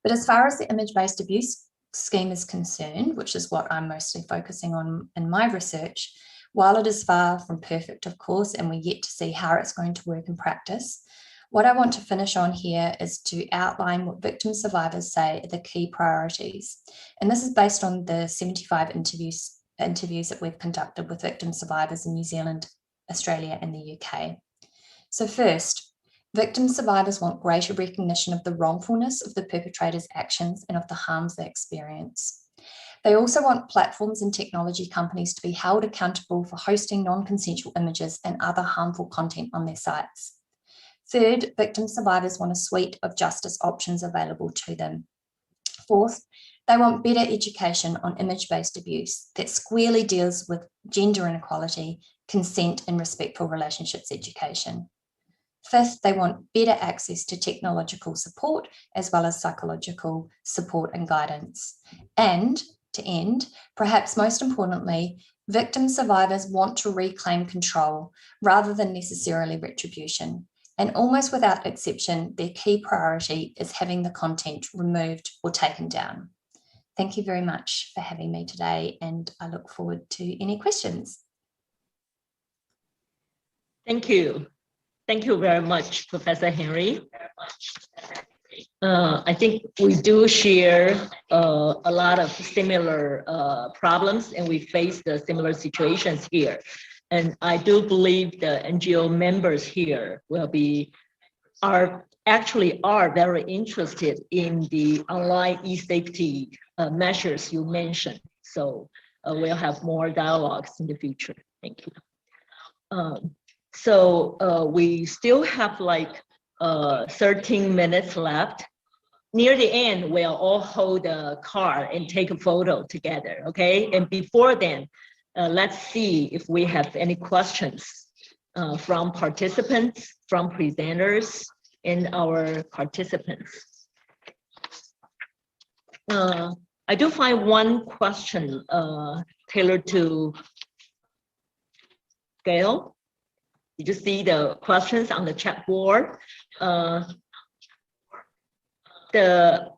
B: But as far as the image-based abuse scheme is concerned, which is what I'm mostly focusing on in my research, while it is far from perfect, of course, and we're yet to see how it's going to work in practice, what I want to finish on here is to outline what victim survivors say are the key priorities. And this is based on the 75 interviews that we've conducted with victim survivors in New Zealand, Australia, and the UK. So first, victim survivors want greater recognition of the wrongfulness of the perpetrator's actions and of the harms they experience. They also want platforms and technology companies to be held accountable for hosting non-consensual images and other harmful content on their sites. Third, victim survivors want a suite of justice options available to them. Fourth, they want better education on image-based abuse that squarely deals with gender inequality, consent and respectful relationships education. Fifth, they want better access to technological support as well as psychological support and guidance. And to end, perhaps most importantly, victim survivors want to reclaim control rather than necessarily retribution. And almost without exception, their key priority is having the content removed or taken down. Thank you very much for having me today, and I look forward to any questions.
A: Thank you. Thank you very much, Professor Henry. I think we do share a lot of similar problems, and we face the similar situations here. And I do believe the NGO members here are very interested in the online e-safety measures you mentioned. So we'll have more dialogues in the future. Thank you. So we still have like 13 minutes left. Near the end, we'll all hold a card and take a photo together, okay? And before then, let's see if we have any questions from participants, from presenters, and our participants. I do find one question tailored to Gail. Did you see the questions on the chat board? The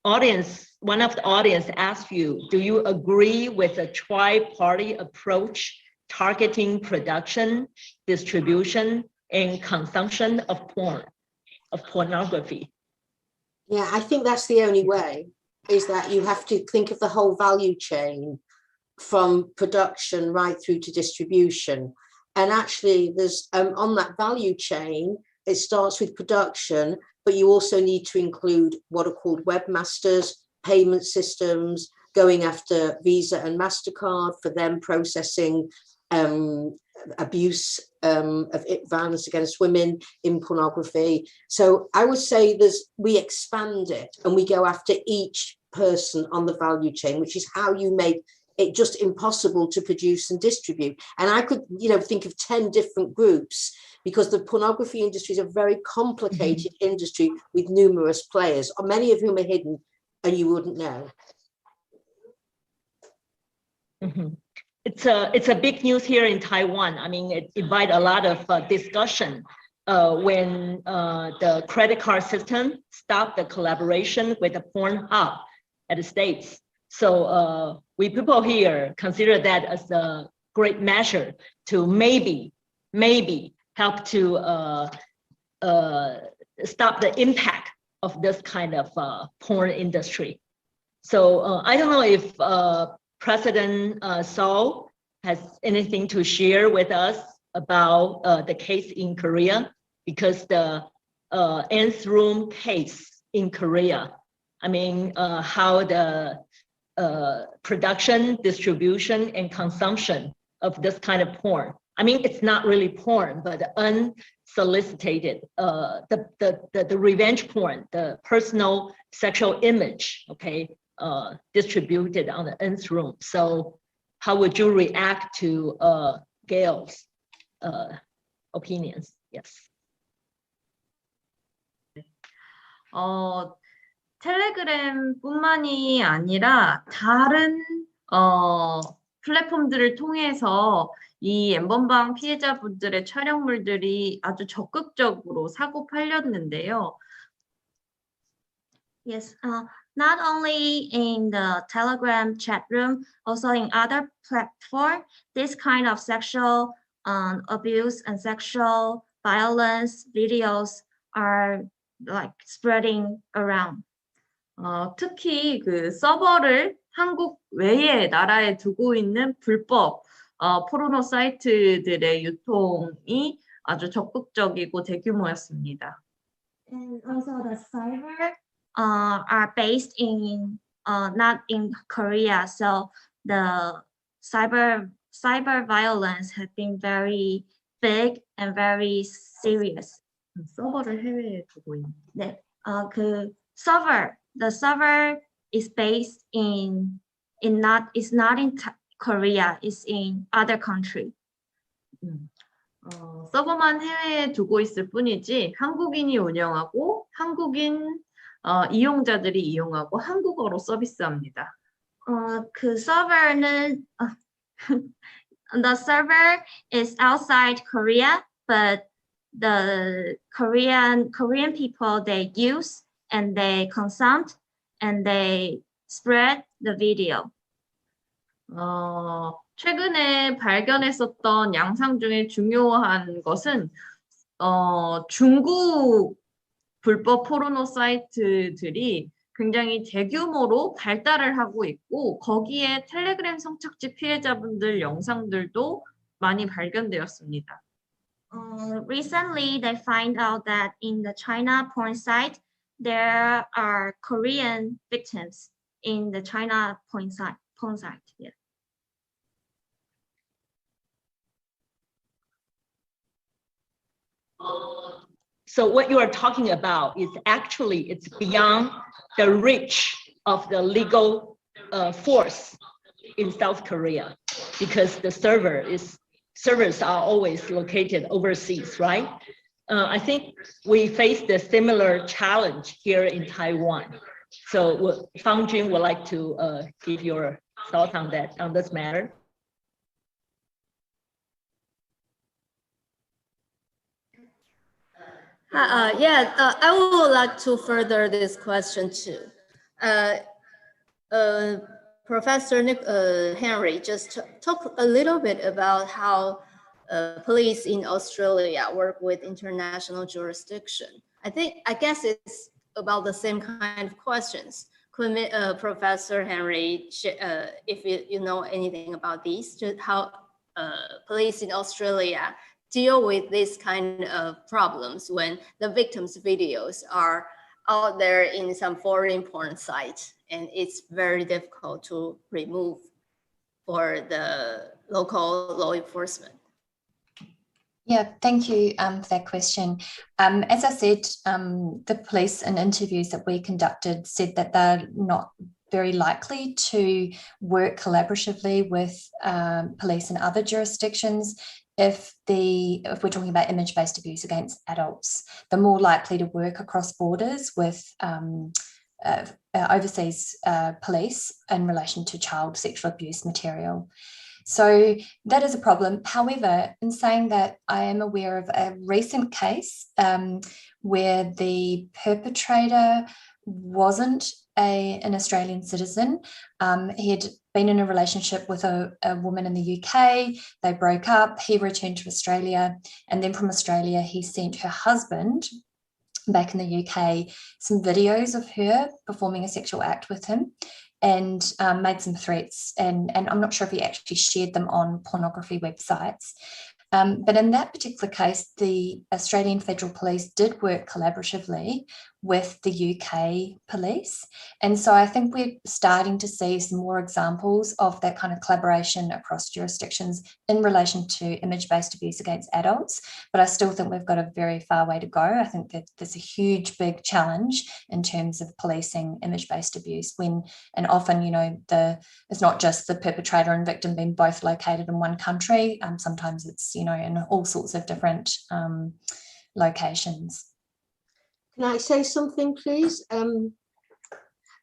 A: audience, one of the audience asked you, do you agree with a tri-party approach targeting production, distribution, and consumption of pornography?
H: Yeah, I think that's the only way, is that you have to think of the whole value chain from production right through to distribution. And actually, there's on that value chain, it starts with production, but you also need to include what are called webmasters, payment systems, going after Visa and MasterCard for them processing abuse of violence against women in pornography. So I would say we expand it and we go after each person on the value chain, which is how you make it just impossible to produce and distribute. And I could, think of 10 different groups, because the pornography industry is a very complicated industry with numerous players, many of whom are hidden and you wouldn't know.
A: It's a big news here in Taiwan. I mean, it invited a lot of discussion when the credit card system stopped the collaboration with the porn hub at the States. So we people here consider that as a great measure to maybe help to stop the impact of this kind of porn industry. So I don't know if President Seoul has anything to share with us about the case in Korea, because the nth room case in Korea, I mean, how the production, distribution, and consumption of this kind of porn. I mean, it's not really porn, but unsolicited, the revenge porn, the personal sexual image, okay, distributed on the nth room. So how would you react to Gail's opinions? Yes.
F: 텔레그램뿐만이 아니라 다른 플랫폼들을 통해서 이 N번방 피해자분들의 촬영물들이 아주 적극적으로 사고 팔렸는데요.
G: Yes, not only in the Telegram chat room, also in other platforms, this kind of sexual abuse and sexual violence videos are like spreading around.
F: 특히 그 서버를 한국 외의 나라에 두고 있는 불법 포르노 사이트들의 유통이 아주 적극적이고 대규모였습니다.
G: And also the cyber are based in not in Korea, so the cyber violence has been very big and very serious.
F: 서버를 해외에 두고 있는.
G: 네, 그 the server is based is not in Korea, it's in other country.
F: 서버만 해외에 두고 있을 뿐이지 한국인이 운영하고 한국인 이용자들이 이용하고 한국어로 서비스합니다.
G: 그 서버는 the server is outside Korea, but the Korean people, they use and they consume and they spread the video.
F: 최근에 발견했었던 양상 중에 중요한 것은 중국 불법 포르노 사이트들이 굉장히 대규모로 발달을 하고 있고 거기에 텔레그램 성착취 피해자분들 영상들도 많이 발견되었습니다.
G: Recently, they find out that in the China porn site, there are Korean victims in the China porn site. Yeah.
A: So what you are talking about is actually it's beyond the reach of the legal force in South Korea because the servers are always located overseas, right? I think we faced a similar challenge here in Taiwan. So Fang Jun would like to give your thoughts on this matter.
D: I would like to further this question too. Professor Henry just talked a little bit about how police in Australia work with international jurisdiction. I guess it's about the same kind of questions. Could Professor Henry, if you know anything about these, just how police in Australia deal with this kind of problems when the victims' videos are out there in some foreign porn site and it's very difficult to remove for the local law enforcement?
B: Yeah, thank you for that question. As I said, the police in interviews that we conducted said that they're not very likely to work collaboratively with police in other jurisdictions. If we're talking about image-based abuse against adults, they're more likely to work across borders with overseas police in relation to child sexual abuse material. So that is a problem. However, in saying that, I am aware of a recent case where the perpetrator wasn't an Australian citizen. He had been in a relationship with a woman in the UK. They broke up. He returned to Australia. And then from Australia, he sent her husband back in the UK some videos of her performing a sexual act with him and made some threats. And I'm not sure if he actually shared them on pornography websites. But in that particular case, the Australian Federal Police did work collaboratively with the UK police. And so I think we're starting to see some more examples of that kind of collaboration across jurisdictions in relation to image-based abuse against adults. But I still think we've got a very far way to go. I think that there's a huge, big challenge in terms of policing image-based abuse when, and often, you know, it's not just the perpetrator and victim being both located in one country. Sometimes it's, you know, in all sorts of different locations.
H: Can I say something, please?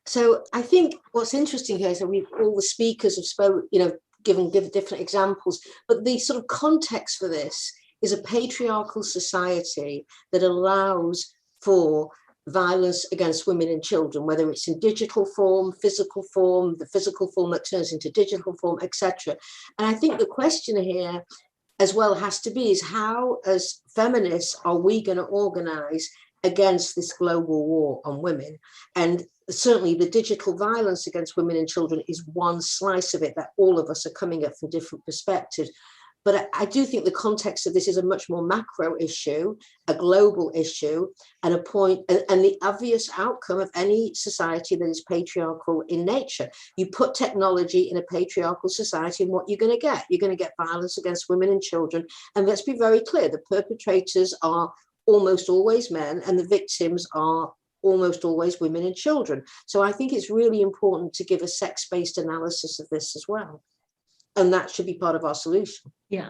H: So I think what's interesting here is that all the speakers have spoken, you know, given different examples, but the sort of context for this is a patriarchal society that allows for violence against women and children, whether it's in digital form, physical form, the physical form that turns into digital form, etc. And I think the question here as well has to be is how, as feminists, are we going to organize against this global war on women? And certainly the digital violence against women and children is one slice of it that all of us are coming at from different perspectives. But I do think the context of this is a much more macro issue, a global issue, and a point, and the obvious outcome of any society that is patriarchal in nature. You put technology in a patriarchal society, and what you're going to get? You're going to get violence against women and children. And let's be very clear, the perpetrators are almost always men, and the victims are almost always women and children. So I think it's really important to give a sex-based analysis of this as well. And that should be part of our solution.
A: Yeah.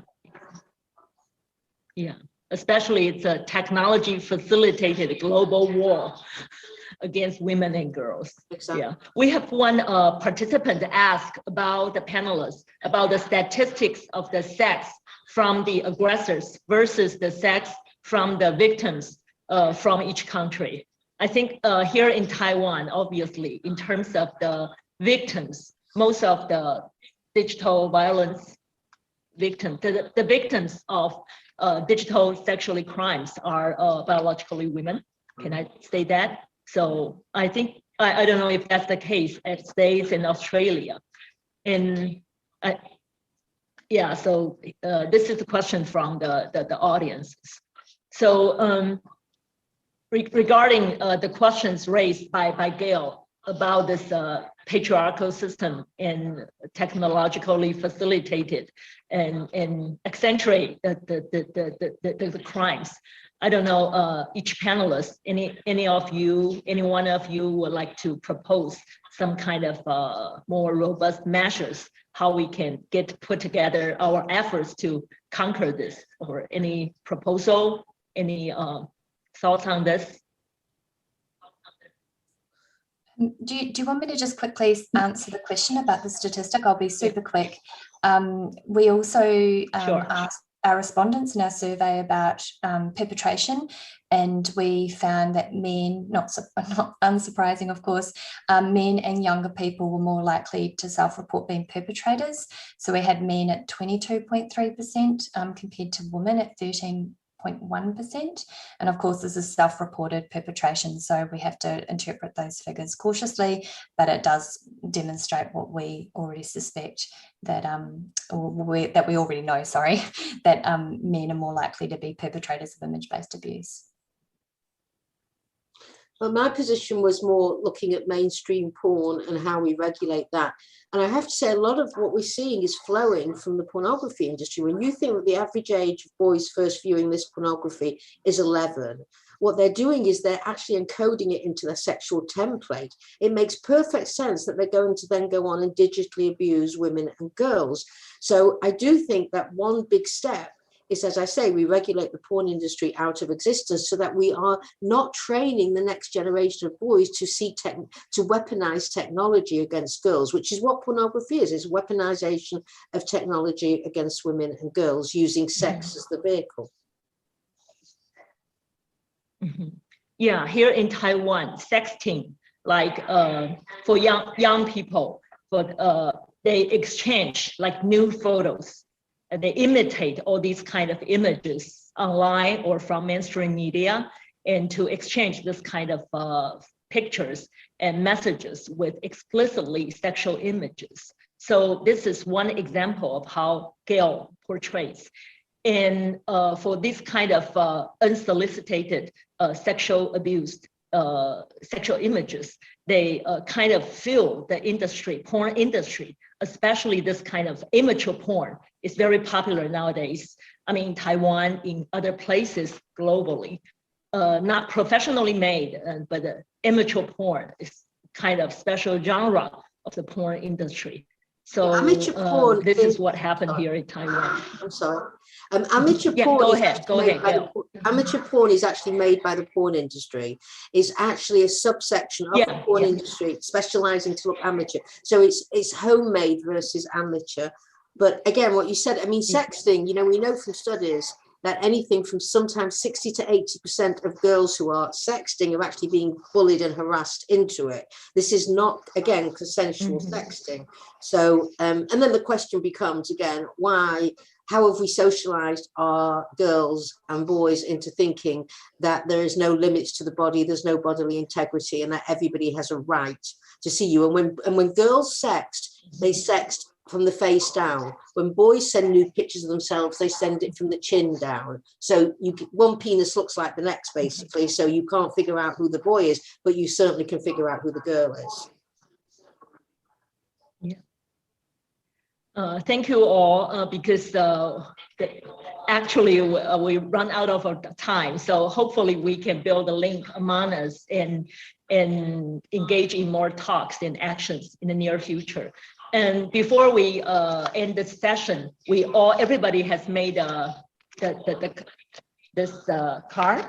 A: Yeah. Especially it's a technology facilitated global war against women and girls.
H: Exactly.
A: Yeah. We have one participant ask about the panelists about the statistics of the sex from the aggressors versus the sex from the victims from each country. I think here in Taiwan, obviously, in terms of the victims, most of the digital violence victims, the victims of digital sexual crimes are biologically women. Can I say that? So I think, I don't know if that's the case at States and Australia. And yeah, so this is a question from the audience. So regarding the questions raised by Gail about this patriarchal system and technologically facilitated and accentuate the crimes. I don't know, each panelist, any one of you would like to propose some kind of more robust measures, how we can put together our efforts to conquer this, or any proposal, any thoughts on this?
B: Do you want me to just quickly answer the question about the statistic? I'll be super quick. We also asked our respondents in our survey about perpetration, and we found that men, not unsurprising of course, men and younger people were more likely to self-report being perpetrators. So we had men at 22.3% compared to women at 13.1%. And of course, this is self-reported perpetration, so we have to interpret those figures cautiously, but it does demonstrate what we already suspect, that that we already know, sorry, that men are more likely to be perpetrators of image-based abuse.
H: Well, my position was more looking at mainstream porn and how we regulate that. And I have to say, a lot of what we're seeing is flowing from the pornography industry. When you think that the average age of boys first viewing this pornography is 11, what they're doing is they're actually encoding it into their sexual template. It makes perfect sense that they're going to then go on and digitally abuse women and girls. So I do think that one big step is, as I say, we regulate the porn industry out of existence so that we are not training the next generation of boys to to weaponize technology against girls, which is what pornography is weaponization of technology against women and girls using sex as the vehicle.
A: Mm-hmm. Yeah, here in Taiwan, sexting, like for young people, they exchange like nude photos. They imitate all these kind of images online or from mainstream media, and to exchange this kind of pictures and messages with explicitly sexual images. So this is one example of how Gail portrays. And for this kind of unsolicited sexual abuse, sexual images, they kind of fill the industry, porn industry, especially this kind of immature porn is very popular nowadays. I mean, Taiwan, in other places globally, not professionally made, but immature porn is kind of special genre of the porn industry. So
H: porn
A: this is what happened here in Taiwan.
H: I'm sorry. Amateur porn.
A: Go ahead.
H: Amateur porn is actually made by the porn industry. It's actually a subsection of the porn industry, specializing to look amateur. So it's homemade versus amateur. But again, what you said, I mean, sexting. You know, we know from studies that anything from sometimes 60 to 80% of girls who are sexting are actually being bullied and harassed into it. This is not, again, consensual sexting. So, and then the question becomes, again, how have we socialized our girls and boys into thinking that there is no limits to the body, there's no bodily integrity, and that everybody has a right to see you? And when girls sext, they sext from the face down. When boys send nude pictures of themselves, they send it from the chin down. So one penis looks like the next, basically. So you can't figure out who the boy is, but you certainly can figure out who the girl is.
A: Yeah. Thank you all, because actually we run out of time. So hopefully we can build a link among us and engage in more talks and actions in the near future. And before we end this session, everybody has made this card,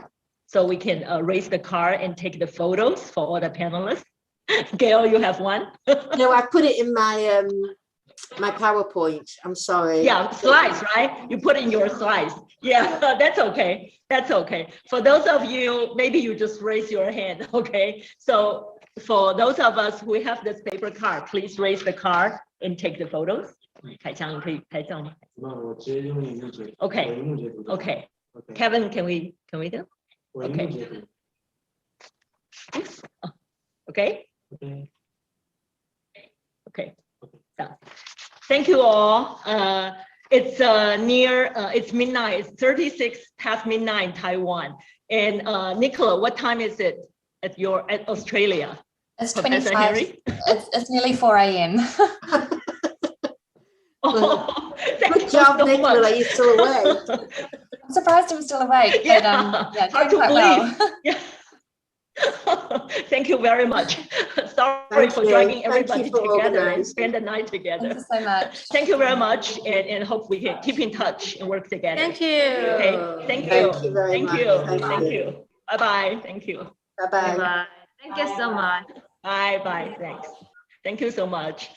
A: so we can raise the card and take the photos for all the panelists. Gail, you have one?
H: No, I put it in my my PowerPoint. I'm sorry.
A: Yeah, slides, right? You put in your slides. Yeah, that's okay. That's okay. For those of you, maybe you just raise your hand, okay? So for those of us who have this paper card, please raise the card and take the photos. Okay. Okay. Kevin, can we do? Okay. Okay. Okay. Done. Thank you all. It's it's midnight. It's 36 past midnight in Taiwan. And Nicola, what time is it at Australia?
B: It's
A: Professor
B: 25.
A: Henry?
B: It's nearly 4 a.m.
A: Oh,
H: Good job, Nicola. You're still awake.
B: I'm surprised I'm still awake.
A: Yeah,
B: but, yeah,
A: hard
B: doing
A: to
B: quite
A: believe.
B: well.
A: Yeah. Thank you very much. Sorry
H: Thank
A: for
H: you.
A: dragging
H: Thank you
A: everybody
H: for
A: together and
H: organising.
A: spend the night
B: Thank
A: together.
B: you so much.
A: Thank you very much, and hope we can keep in touch and work together.
D: Thank you.
A: Okay. Thank you.
H: Thank you very
A: Thank
H: much.
A: you.
H: Thank
A: Thank
H: you.
A: you. Bye-bye. Thank you.
H: Bye-bye.
F: Bye. Thank you so much.
A: Bye-bye. Thanks. Thank you so much.